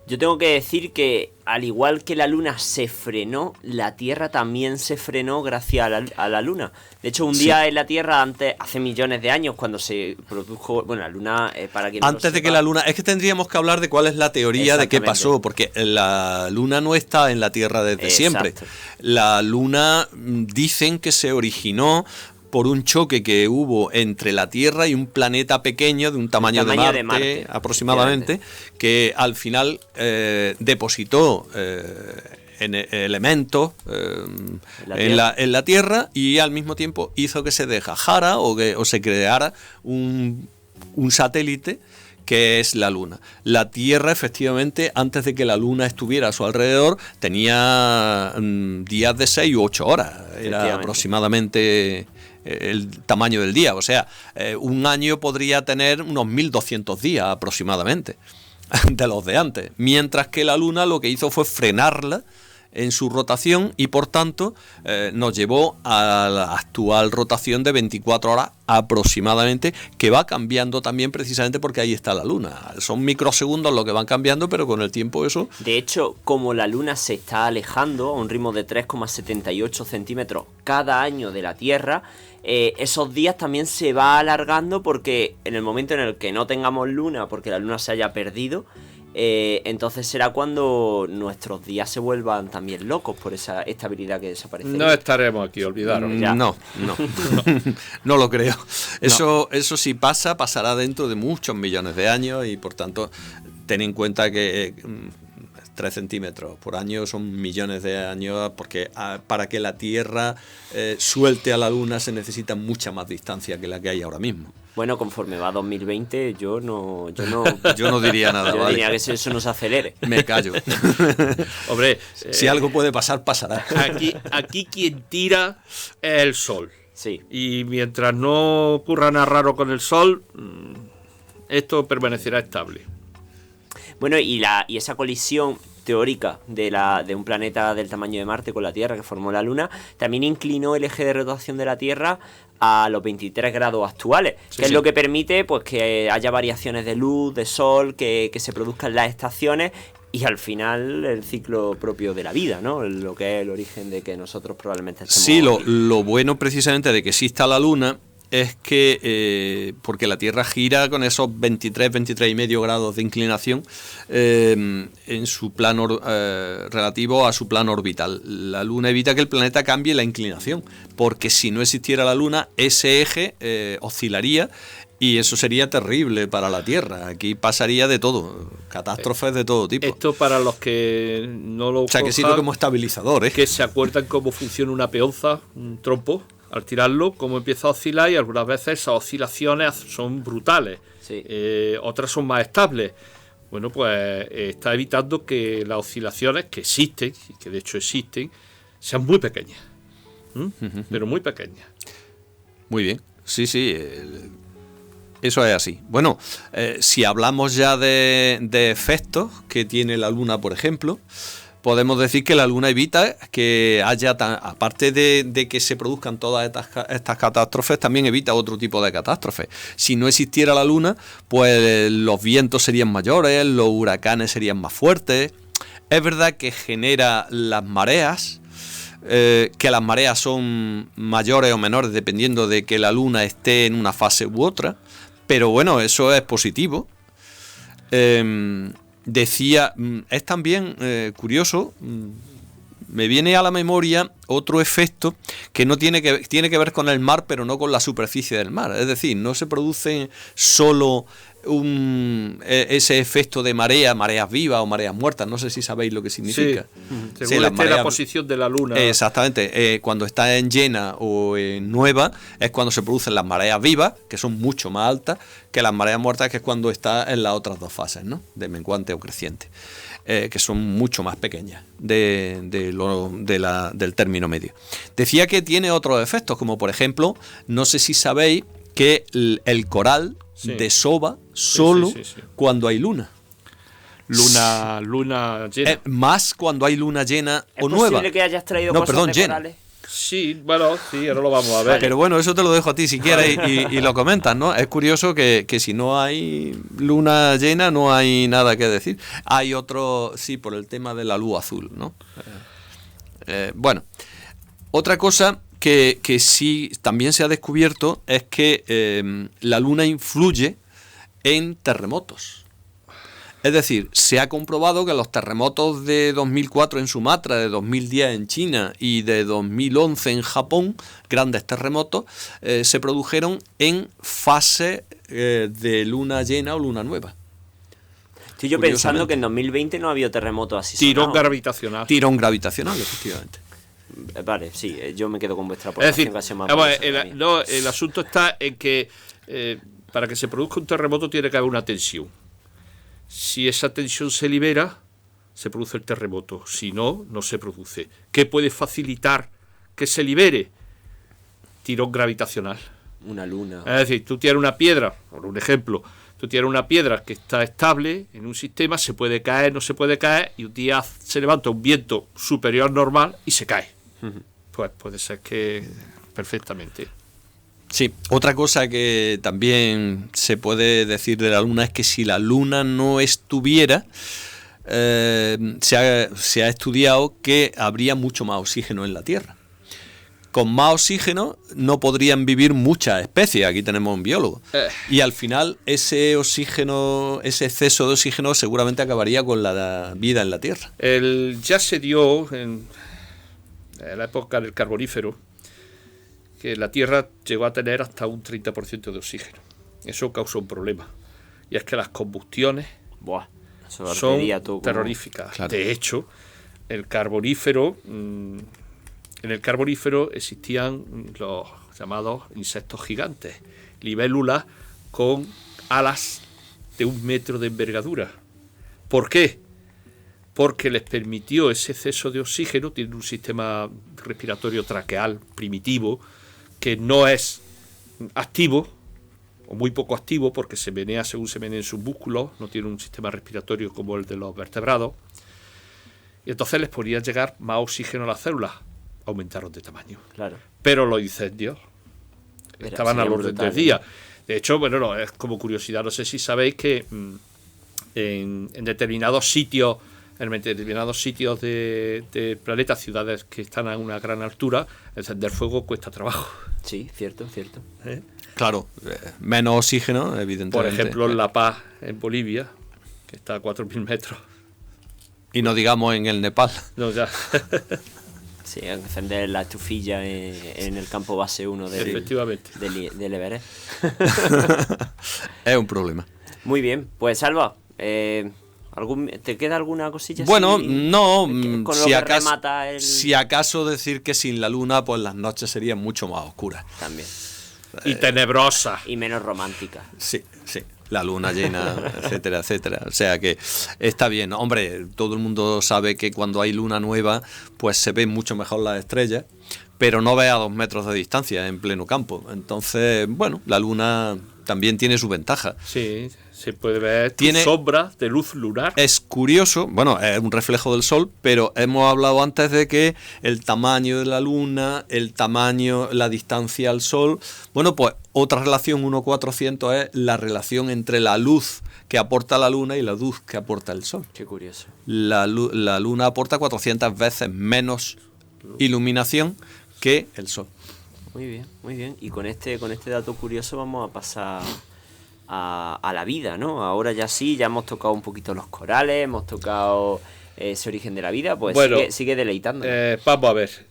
Yo tengo que decir que, al igual que la Luna se frenó, la Tierra también se frenó gracias a la Luna. De hecho, un día en la Tierra, hace millones de años, cuando se produjo... Bueno, la Luna, para quien no antes de que la Luna... Es que tendríamos que hablar de cuál es la teoría de qué pasó, porque la Luna no está en la Tierra desde siempre. La Luna dicen que se originó por un choque que hubo entre la Tierra y un planeta pequeño de un tamaño de Marte aproximadamente, que al final depositó elementos en la Tierra y al mismo tiempo hizo que se dejara o se creara un satélite que es la Luna. La Tierra, efectivamente, antes de que la Luna estuviera a su alrededor, tenía días de 6 u 8 horas. Era aproximadamente el tamaño del día. O sea, un año podría tener unos 1200 días aproximadamente de los de antes. Mientras que la Luna lo que hizo fue frenarla en su rotación y por tanto nos llevó a la actual rotación de 24 horas aproximadamente, que va cambiando también precisamente porque ahí está la Luna. Son microsegundos lo que van cambiando, pero con el tiempo eso... De hecho, como la Luna se está alejando a un ritmo de 3,78 centímetros cada año de la Tierra, esos días también se va alargando porque en el momento en el que no tengamos Luna, porque la Luna se haya perdido, entonces será cuando nuestros días se vuelvan también locos por esa estabilidad que desaparece. No estaremos aquí, olvidaros. No lo creo. Eso si pasará dentro de muchos millones de años y por tanto ten en cuenta que 3 centímetros por año son millones de años, porque para que la Tierra suelte a la Luna se necesita mucha más distancia que la que hay ahora mismo. Bueno, conforme va 2020, yo no Yo no diría nada, yo ¿vale? diría que eso no se acelere. Me callo. Hombre, Si algo puede pasar, pasará. aquí quien tira es el Sol. Sí. Y mientras no ocurra nada raro con el Sol, esto permanecerá estable. Bueno, y esa colisión teórica de un planeta del tamaño de Marte con la Tierra que formó la Luna, también inclinó el eje de rotación de la Tierra a los 23 grados actuales, que es lo que permite pues que haya variaciones de luz, de sol, que se produzcan las estaciones y al final el ciclo propio de la vida, ¿no? Lo que es el origen de que nosotros probablemente estemos... Sí, lo bueno precisamente de que exista la Luna es que, porque la Tierra gira con esos 23,5 grados de inclinación en su plano relativo a su plano orbital. La Luna evita que el planeta cambie la inclinación, porque si no existiera la Luna, ese eje oscilaría y eso sería terrible para la Tierra. Aquí pasaría de todo, catástrofes de todo tipo. Esto para los que no lo O sea, que sirve como estabilizador, ¿eh? que se acuerdan cómo funciona una peonza, un trompo, al tirarlo, cómo empieza a oscilar, y algunas veces esas oscilaciones son brutales, Sí. Otras son más estables. Bueno, pues está evitando que las oscilaciones que existen, y que de hecho existen, sean muy pequeñas. Pero muy pequeñas. Muy bien, sí, eso es así. Bueno, si hablamos ya de efectos que tiene la Luna, por ejemplo, podemos decir que la Luna evita que haya, aparte de que se produzcan todas estas catástrofes, también evita otro tipo de catástrofes. Si no existiera la Luna, pues los vientos serían mayores, los huracanes serían más fuertes. Es verdad que genera las mareas, que las mareas son mayores o menores dependiendo de que la Luna esté en una fase u otra, pero bueno, eso es positivo. Decía, es también curioso, me viene a la memoria otro efecto que no tiene que ver con el mar, pero no con la superficie del mar. Es decir, no se produce solo ese efecto de mareas vivas o mareas muertas. No sé si sabéis lo que significa. Sí. Según la posición de la Luna. Exactamente. Cuando está en llena o en nueva es cuando se producen las mareas vivas, que son mucho más altas que las mareas muertas, que es cuando está en las otras dos fases, ¿no? De menguante o creciente, que son mucho más pequeñas del término medio. Decía que tiene otros efectos, como por ejemplo, no sé si sabéis que el coral desova solo cuando hay luna. Luna llena. Más cuando hay luna llena o nueva. ¿Es posible que hayas traído cosas de llena. corales? Sí, bueno, sí, ahora lo vamos a ver. Pero bueno, eso te lo dejo a ti si quieres y lo comentas, ¿no? Es curioso que si no hay luna llena no hay nada que decir. Hay otro, sí, por el tema de la luz azul, ¿no? Bueno, otra cosa que sí también se ha descubierto es que la Luna influye en terremotos. Es decir, se ha comprobado que los terremotos de 2004 en Sumatra, de 2010 en China y de 2011 en Japón, grandes terremotos, se produjeron en fase de luna llena o luna nueva. Estoy yo pensando que en 2020 no ha habido terremotos así. Tirón gravitacional. Tirón gravitacional, efectivamente. Vale, sí, yo me quedo con vuestra Es decir, aportación. el asunto está en que para que se produzca un terremoto tiene que haber una tensión. Si esa tensión se libera, se produce el terremoto. Si no, no se produce. ¿Qué puede facilitar que se libere? Tirón gravitacional. Una luna. Es decir, tú tienes una piedra, por un ejemplo, tú tienes una piedra que está estable en un sistema, se puede caer, no se puede caer, y un día se levanta un viento superior al normal y se cae. Pues puede ser que perfectamente. Sí, otra cosa que también se puede decir de la Luna es que si la Luna no estuviera, se ha estudiado que habría mucho más oxígeno en la Tierra. Con más oxígeno no podrían vivir muchas especies, aquí tenemos un biólogo. Y al final ese oxígeno, ese exceso de oxígeno seguramente acabaría con la vida en la Tierra. Ya se dio en la época del Carbonífero que la Tierra llegó a tener hasta un 30% de oxígeno. Eso causó un problema. Y es que las combustiones Eso son ardería todo como- terroríficas. Claro. De hecho, el carbonífero, en el carbonífero existían los llamados insectos gigantes, libélulas con alas de 1 metro de envergadura. ¿Por qué? Porque les permitió ese exceso de oxígeno. Tienen un sistema respiratorio traqueal primitivo que no es activo, o muy poco activo, porque se menea según se meneen sus músculos, no tiene un sistema respiratorio como el de los vertebrados, y entonces les podía llegar más oxígeno a las células, aumentaron de tamaño. Claro. Pero los incendios estaban al sería orden brutal, del día. De hecho, bueno, no, es como curiosidad, no sé si sabéis que en determinados sitios, del planeta, ciudades que están a una gran altura, encender fuego cuesta trabajo. Sí, cierto, cierto. Claro, menos oxígeno, evidentemente. Por ejemplo, en La Paz, en Bolivia, que está a 4.000 metros. Y no digamos en el Nepal. No, ya. Sí, encender la estufilla en el campo base 1 Efectivamente. del Everest. Es un problema. Muy bien, pues Salva, ¿te queda alguna cosilla? Bueno, así? no, Con lo si que acaso, remata el... si acaso decir que sin la luna, pues las noches serían mucho más oscuras. También. Y tenebrosa. Y menos romántica. Sí, sí. La luna llena, etcétera, etcétera. O sea que está bien. Hombre, todo el mundo sabe que cuando hay luna nueva, pues se ven mucho mejor las estrellas, pero no ve a 2 metros de distancia en pleno campo. Entonces, bueno, la luna también tiene su ventaja. Sí, se puede ver Tiene- sombras de luz lunar. Es curioso, bueno, es un reflejo del Sol, pero hemos hablado antes de que el tamaño de la Luna, el tamaño, la distancia al Sol, bueno, pues otra relación 1/400 es la relación entre la luz que aporta la Luna y la luz que aporta el Sol. Qué curioso. La Luna aporta 400 veces menos iluminación que el Sol. Muy bien, muy bien. Y con este dato curioso vamos a pasar a la vida, ¿no? Ahora ya sí, ya hemos tocado un poquito los corales, hemos tocado ese origen de la vida, pues Bueno, sigue deleitándonos. Vamos a ver.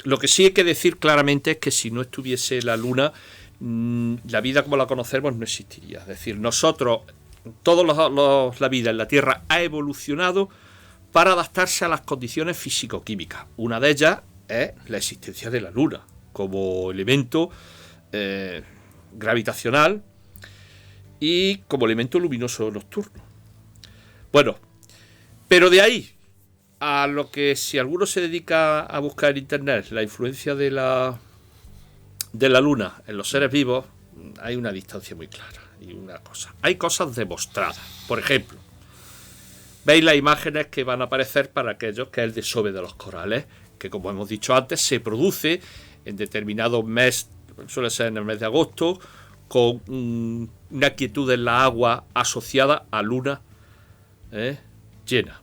Lo que sí hay que decir claramente es que si no estuviese la Luna, la vida como la conocemos no existiría. Es decir, nosotros, la vida en la Tierra ha evolucionado para adaptarse a las condiciones físico-químicas. Una de ellas es la existencia de la Luna como elemento gravitacional y como elemento luminoso nocturno. Bueno, pero de ahí a lo que, si alguno se dedica a buscar en internet la influencia de la Luna en los seres vivos, hay una distancia muy clara. Y una cosa, hay cosas demostradas. Por ejemplo, veis las imágenes que van a aparecer para aquellos, que es el desove de los corales, que como hemos dicho antes, se produce en determinado mes, suele ser en el mes de agosto, con una quietud en la agua asociada a luna llena.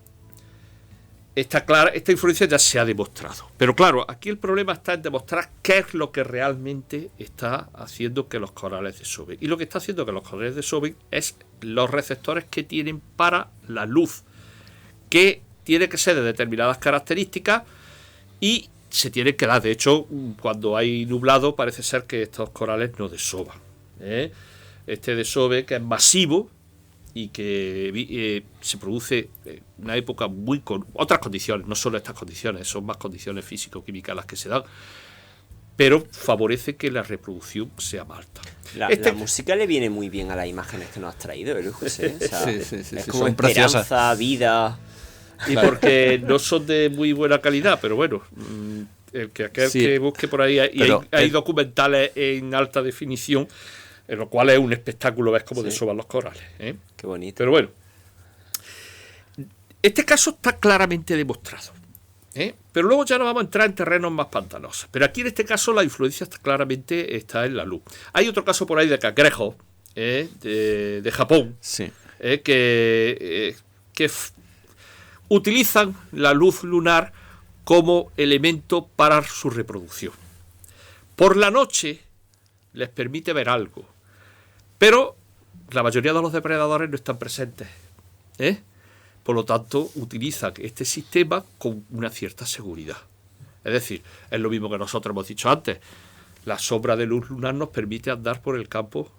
Está clara, esta influencia ya se ha demostrado. Pero claro, aquí el problema está en demostrar qué es lo que realmente está haciendo que los corales desoben. Y lo que está haciendo que los corales desoben es los receptores que tienen para la luz, que tiene que ser de determinadas características y se tiene que dar. De hecho, cuando hay nublado parece ser que estos corales no desoban. Este desove, que es masivo y que se produce en una época con otras condiciones, no solo estas condiciones, son más condiciones físico-químicas las que se dan, pero favorece que la reproducción sea más alta. La música le viene muy bien a las imágenes que nos has traído, ¿eh, José? O sea, Sí, es sí, como son esperanza, preciosas. vida. Y porque no son de muy buena calidad, pero bueno, aquel Sí, que busque por ahí, hay documentales en alta definición, en lo cual es un espectáculo ver cómo desoban los corales. Qué bonito. Pero bueno, este caso está claramente demostrado. Pero luego ya nos vamos a entrar en terrenos más pantanosos. Pero aquí en este caso la influencia claramente está en la luz. Hay otro caso por ahí de cangrejos de Japón, Sí. que utilizan la luz lunar como elemento para su reproducción. Por la noche les permite ver algo, pero la mayoría de los depredadores no están presentes. Por lo tanto, utilizan este sistema con una cierta seguridad. Es decir, es lo mismo que nosotros hemos dicho antes. La sombra de luz lunar nos permite andar por el campo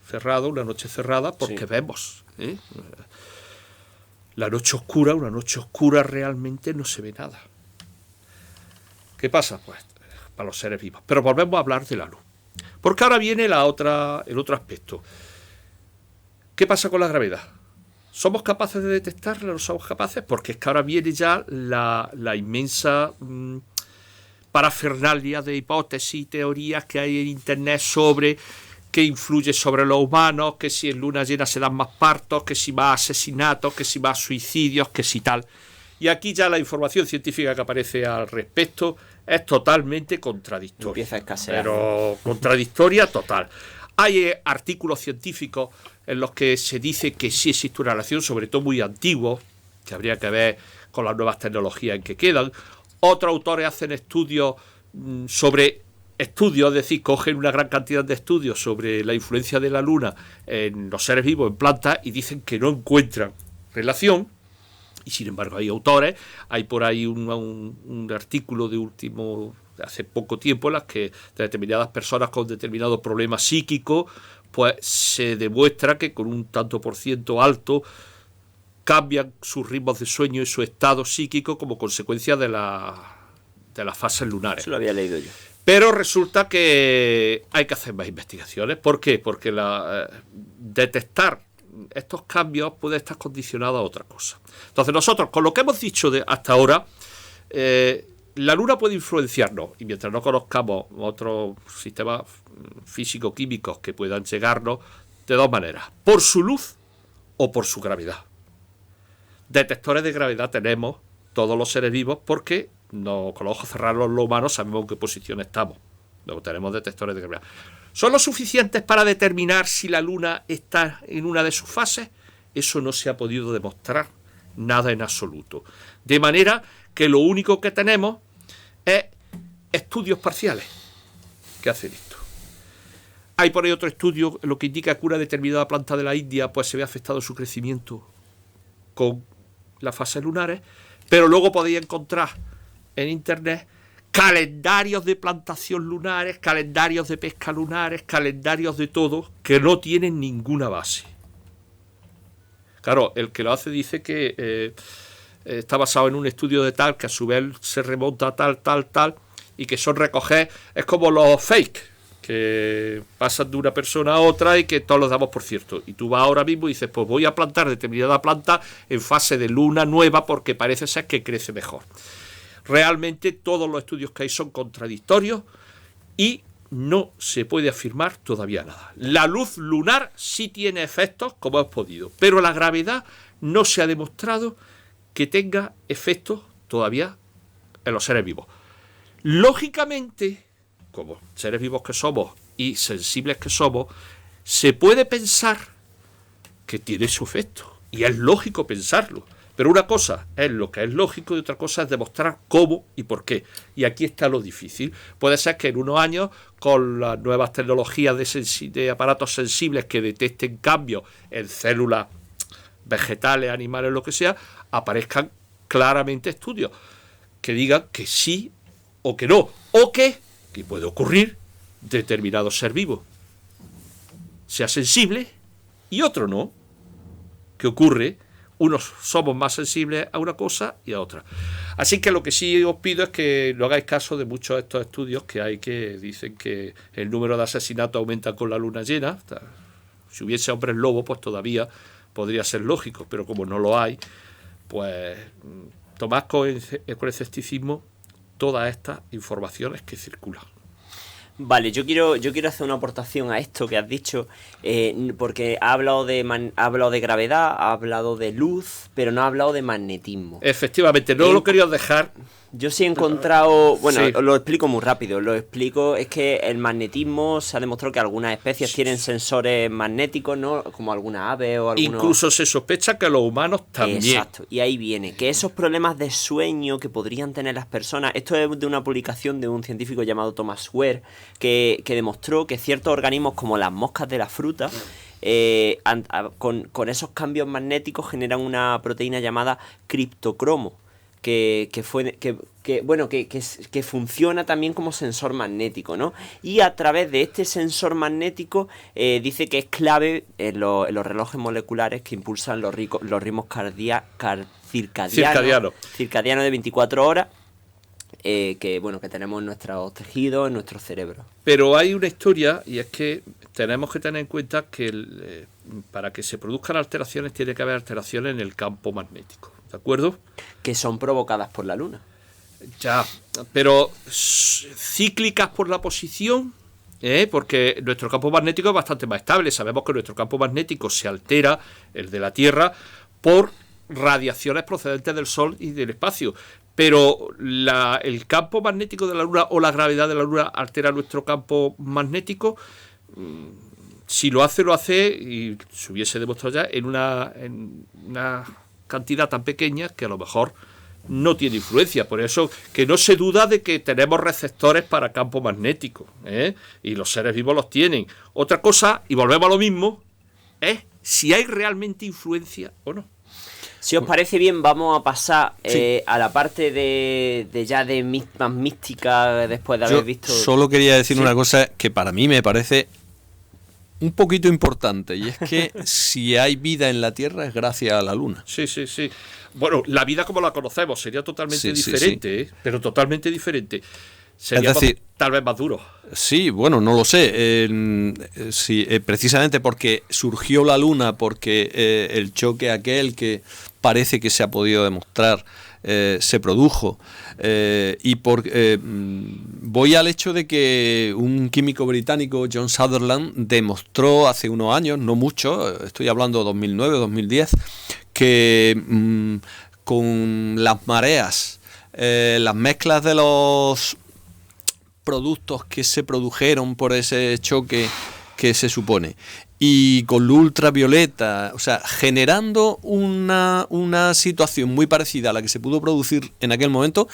cerrado, una noche cerrada, porque Sí. vemos. La noche oscura, una noche oscura realmente no se ve nada. ¿Qué pasa? Pues para los seres vivos. Pero volvemos a hablar de la luz. Porque ahora viene el otro aspecto. ¿Qué pasa con la gravedad? ¿Somos capaces de detectarla? ¿No somos capaces? Porque es que ahora viene ya la inmensa parafernalia de hipótesis y teorías que hay en Internet sobre qué influye sobre los humanos, que si en luna llena se dan más partos, que si más asesinatos, que si más suicidios, que si tal. Y aquí ya la información científica que aparece al respecto es totalmente contradictoria. Empieza a escasear. Pero contradictoria total. Hay artículos científicos en los que se dice que sí existe una relación, sobre todo muy antiguos, que habría que ver con las nuevas tecnologías en que quedan. Otros autores hacen estudios sobre estudios, es decir, cogen una gran cantidad de estudios sobre la influencia de la luna en los seres vivos, en plantas, y dicen que no encuentran relación. Y sin embargo hay autores, hay por ahí un artículo de hace poco tiempo en las que determinadas personas con determinados problemas psíquicos, pues se demuestra que con un tanto por ciento alto cambian sus ritmos de sueño y su estado psíquico como consecuencia de las fases lunares. Eso lo había leído yo. Pero resulta que hay que hacer más investigaciones. ¿Por qué? Porque detectar estos cambios puede estar condicionado a otra cosa. Entonces nosotros, con lo que hemos dicho hasta ahora, la luna puede influenciarnos, y mientras no conozcamos otros sistemas físico-químicos que puedan llegarnos, de dos maneras: por su luz o por su gravedad. Detectores de gravedad tenemos todos los seres vivos porque con los ojos cerrados los humanos sabemos en qué posición estamos. Luego tenemos detectores de gravedad. ¿Son lo suficientes para determinar si la luna está en una de sus fases? Eso no se ha podido demostrar nada en absoluto. De manera que lo único que tenemos es estudios parciales que hacen esto. Hay por ahí otro estudio, lo que indica que una determinada planta de la India pues se ve afectado su crecimiento con las fases lunares, pero luego podéis encontrar en Internet calendarios de plantación lunares, calendarios de pesca lunares, calendarios de todo, que no tienen ninguna base. Claro, el que lo hace dice que está basado en un estudio de tal, que a su vez se remonta a tal, y que son recoger, es como los fake, que pasan de una persona a otra y que todos los damos por cierto. Y tú vas ahora mismo y dices, pues voy a plantar determinada planta en fase de luna nueva porque parece ser que crece mejor. Realmente todos los estudios que hay son contradictorios y no se puede afirmar todavía nada. La luz lunar sí tiene efectos, como hemos podido, pero la gravedad no se ha demostrado que tenga efectos todavía en los seres vivos. Lógicamente, como seres vivos que somos y sensibles que somos, se puede pensar que tiene su efecto, y es lógico pensarlo. Pero una cosa es lo que es lógico y otra cosa es demostrar cómo y por qué. Y aquí está lo difícil. Puede ser que en unos años, con las nuevas tecnologías de aparatos sensibles que detecten cambios en células vegetales, animales, lo que sea, aparezcan claramente estudios que digan que sí o que no. O que puede ocurrir, determinado ser vivo sea sensible y otro no. ¿Qué ocurre? Unos somos más sensibles a una cosa y a otra. Así que lo que sí os pido es que no hagáis caso de muchos de estos estudios que hay que dicen que el número de asesinatos aumenta con la luna llena. Si hubiese hombres lobo, pues todavía podría ser lógico, pero como no lo hay, pues tomad con escepticismo todas estas informaciones que circulan. Vale, yo quiero hacer una aportación a esto que has dicho, porque ha hablado de gravedad, ha hablado de luz, pero no ha hablado de magnetismo. Efectivamente, no lo quería dejar. Yo sí he encontrado, bueno, Sí. os lo explico muy rápido, es que el magnetismo se ha demostrado que algunas especies tienen sensores magnéticos, ¿no? Como algunas aves o algunos... Incluso se sospecha que los humanos también. Exacto, y ahí viene, que esos problemas de sueño que podrían tener las personas, esto es de una publicación de un científico llamado Thomas Ware, que demostró que ciertos organismos como las moscas de la fruta, con esos cambios magnéticos generan una proteína llamada criptocromo, que funciona también como sensor magnético, ¿no? Y a través de este sensor magnético dice que es clave en los relojes moleculares que impulsan los ritmos circadianos de 24 horas que tenemos en nuestros tejidos, en nuestro cerebro. Pero hay una historia, y es que tenemos que tener en cuenta que para que se produzcan alteraciones tiene que haber alteraciones en el campo magnético, ¿de acuerdo? Que son provocadas por la Luna. Ya, pero cíclicas por la posición, porque nuestro campo magnético es bastante más estable. Sabemos que nuestro campo magnético se altera, el de la Tierra, por radiaciones procedentes del Sol y del espacio. Pero el campo magnético de la Luna o la gravedad de la Luna altera nuestro campo magnético. Si lo hace, y se hubiese demostrado ya, en una cantidad tan pequeña que a lo mejor no tiene influencia. Por eso que no se duda de que tenemos receptores para campo magnético, y los seres vivos los tienen. Otra cosa, y volvemos a lo mismo, es si hay realmente influencia o no. Si os parece bien, vamos a pasar Sí. a la parte de más mística después de haber Yo visto... solo quería decir Sí. una cosa que para mí me parece un poquito importante, y es que si hay vida en la Tierra es gracias a la Luna. Sí. Bueno, la vida como la conocemos sería totalmente Sí, diferente, pero totalmente diferente. Sería Es decir, tal vez más duro. Sí, bueno, no lo sé. Sí, precisamente porque surgió la Luna, porque el choque aquel que parece que se ha podido demostrar se produjo. Voy al hecho de que un químico británico, John Sutherland, demostró hace unos años, no mucho, estoy hablando de 2009 o 2010, que con las mareas, las mezclas de los productos que se produjeron por ese choque que se supone, y con luz ultravioleta, o sea, generando una situación muy parecida a la que se pudo producir en aquel momento,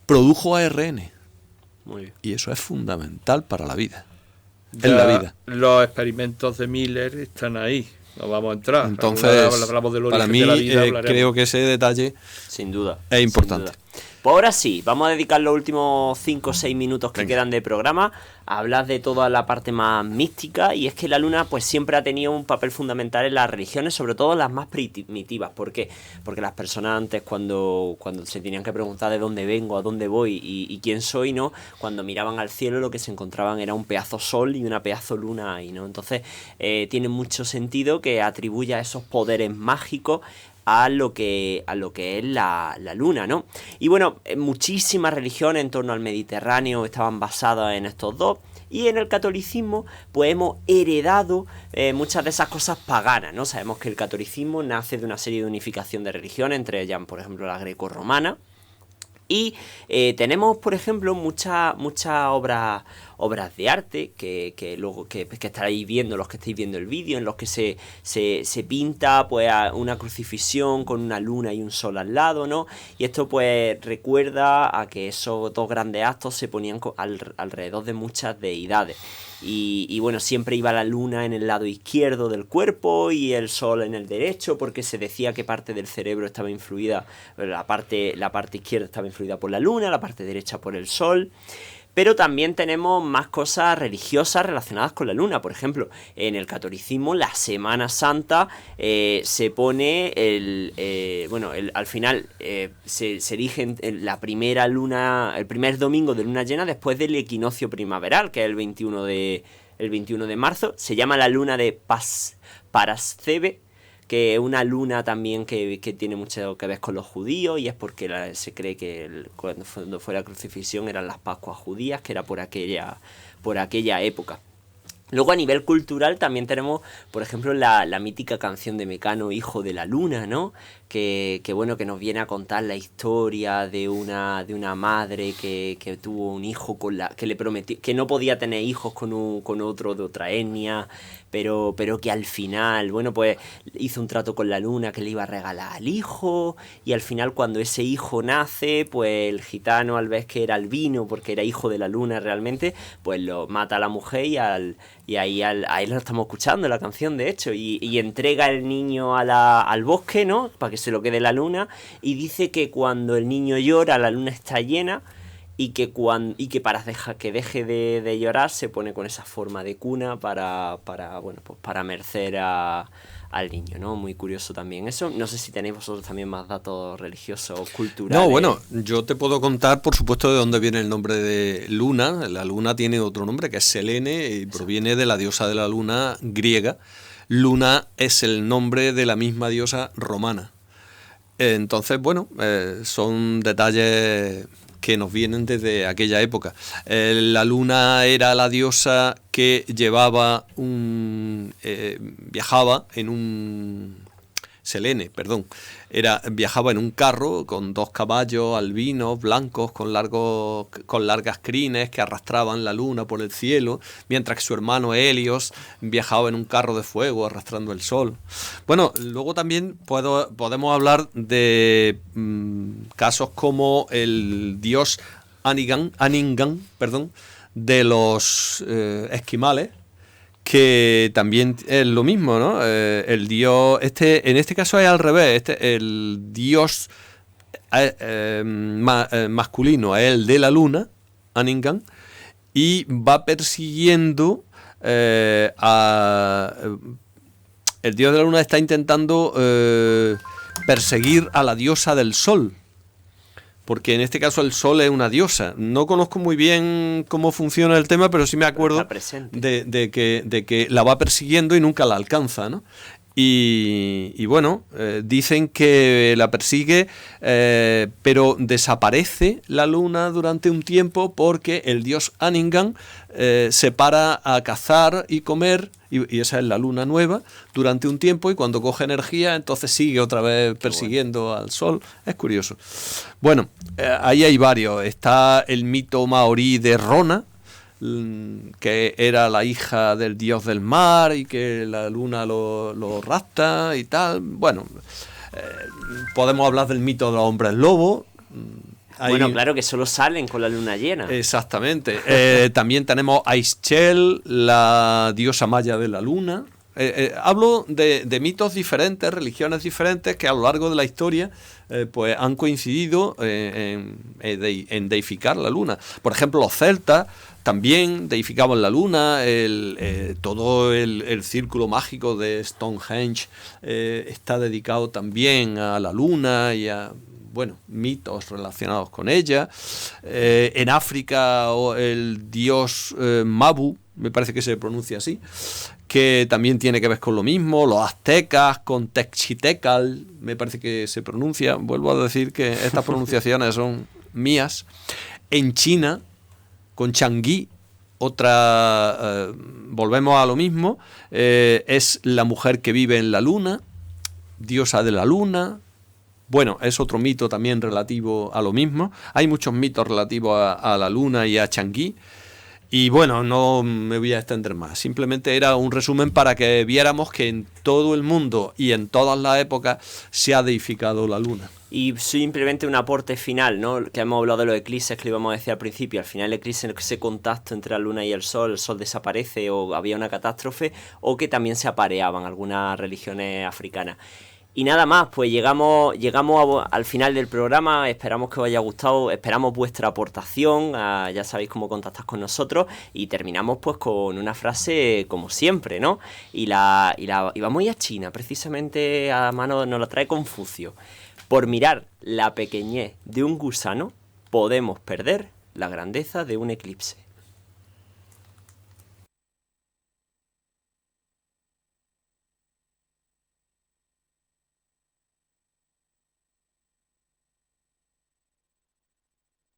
produjo ARN. Muy bien. Y eso es fundamental para la vida. Ya En la vida. Los experimentos de Miller están ahí. No vamos a entrar. Entonces, Hablamos del para origen mí, de la vida, hablaremos. creo que ese detalle Sin duda. es importante. Sin duda. Pues ahora sí, vamos a dedicar los últimos 5 o 6 minutos que Venga. quedan de programa a hablar de toda la parte más mística, y es que la Luna pues siempre ha tenido un papel fundamental en las religiones, sobre todo las más primitivas. ¿Por qué? Porque las personas antes cuando se tenían que preguntar de dónde vengo, a dónde voy y quién soy, ¿no? Cuando miraban al cielo lo que se encontraban era un pedazo sol y una pedazo luna ahí, ¿no? Entonces tiene mucho sentido que atribuya esos poderes mágicos a lo que es la Luna, ¿no? Y bueno, muchísimas religiones en torno al Mediterráneo estaban basadas en estos dos, y en el catolicismo pues hemos heredado muchas de esas cosas paganas, ¿no? Sabemos que el catolicismo nace de una serie de unificación de religiones, entre ellas, por ejemplo, la grecorromana. Y tenemos, por ejemplo, muchas obras de arte que luego que estaréis viendo, los que estáis viendo el vídeo, en los que se pinta pues una crucifixión con una luna y un sol al lado, ¿no? Y esto pues recuerda a que esos dos grandes actos se ponían alrededor de muchas deidades. Y bueno, siempre iba la luna en el lado izquierdo del cuerpo y el sol en el derecho, porque se decía que parte del cerebro estaba influida, la parte izquierda estaba influida por la luna, la parte derecha por el sol. Pero también tenemos más cosas religiosas relacionadas con la luna. Por ejemplo, en el catolicismo, la Semana Santa se pone al final se elige la primera luna, el primer domingo de luna llena después del equinoccio primaveral, que es el 21 de marzo. Se llama la luna de Parasceve, que es una luna también que tiene mucho que ver con los judíos, y es porque se cree que cuando fue la crucifixión eran las Pascuas judías, que era por aquella época. Luego, a nivel cultural, también tenemos, por ejemplo, la mítica canción de Mecano, Hijo de la Luna, ¿no? Que nos viene a contar la historia de una madre que tuvo un hijo que le prometió, que no podía tener hijos con otro de otra etnia, pero que al final, pues hizo un trato con la luna que le iba a regalar al hijo, y al final, cuando ese hijo nace, pues el gitano, al ver que era albino, porque era hijo de la luna realmente, pues lo mata a la mujer, y Y ahí lo estamos escuchando, la canción, de hecho. Y entrega el niño al bosque, ¿no? Para que se lo quede la luna. Y dice que cuando el niño llora, la luna está llena. Y que para que deje de llorar, se pone con esa forma de cuna para merecer al niño, ¿no? Muy curioso también eso. No sé si tenéis vosotros también más datos religiosos, culturales. No, bueno, yo te puedo contar, por supuesto, de dónde viene el nombre de Luna. La luna tiene otro nombre, que es Selene, y proviene de la diosa de la luna griega. Luna es el nombre de la misma diosa romana. Entonces, bueno, son detalles que nos vienen desde aquella época. La luna era la diosa que viajaba en un... Selene, perdón. Viajaba en un carro con 2 caballos albinos, blancos, con largas crines que arrastraban la luna por el cielo, mientras que su hermano Helios viajaba en un carro de fuego arrastrando el sol. Bueno, luego también podemos hablar de casos como el dios Aningan, de los esquimales, que también es lo mismo, ¿no? El dios, en este caso es al revés, el dios masculino es el de la luna, Aningan, y va persiguiendo el dios de la luna está intentando perseguir a la diosa del sol, porque en este caso el sol es una diosa. No conozco muy bien cómo funciona el tema, pero sí me acuerdo de que la va persiguiendo y nunca la alcanza, ¿no? Y bueno, dicen que la persigue, pero desaparece la luna durante un tiempo porque el dios Aningan se para a cazar y comer, y esa es la luna nueva, durante un tiempo, y cuando coge energía entonces sigue otra vez persiguiendo al sol. Es curioso. Bueno, ahí hay varios. Está el mito maorí de Rona, que era la hija del dios del mar y que la luna lo rapta y tal. Bueno, podemos hablar del mito de los hombres lobo. Bueno, claro, que solo salen con la luna llena. Exactamente. También tenemos a Ixchel, la diosa maya de la luna. Hablo de mitos diferentes, religiones diferentes, que a lo largo de la historia pues han coincidido en deificar la luna. Por ejemplo, los celtas también deificaban la luna. Todo el círculo mágico de Stonehenge está dedicado también a la luna y a mitos relacionados con ella. En África, el dios Mabu, me parece que se pronuncia así, que también tiene que ver con lo mismo. Los aztecas, con Texitecal, me parece que se pronuncia. Vuelvo a decir que estas pronunciaciones son mías. En China, con Chang'e, volvemos a lo mismo, es la mujer que vive en la luna, diosa de la luna. Bueno, es otro mito también relativo a lo mismo. Hay muchos mitos relativos a la luna y a Chang'e. Y bueno, no me voy a extender más. Simplemente era un resumen para que viéramos que en todo el mundo y en todas las épocas se ha deificado la luna. Y simplemente un aporte final, ¿no? Que hemos hablado de los eclipses, que lo íbamos a decir al principio. Al final el eclipse, ese contacto entre la luna y el sol desaparece o había una catástrofe, o que también se apareaban algunas religiones africanas. Y nada más, pues llegamos al final del programa. Esperamos que os haya gustado, esperamos vuestra aportación, ya sabéis cómo contactar con nosotros, y terminamos pues con una frase como siempre, ¿no? Y vamos a ir a China, precisamente a mano nos la trae Confucio. Por mirar la pequeñez de un gusano, podemos perder la grandeza de un eclipse.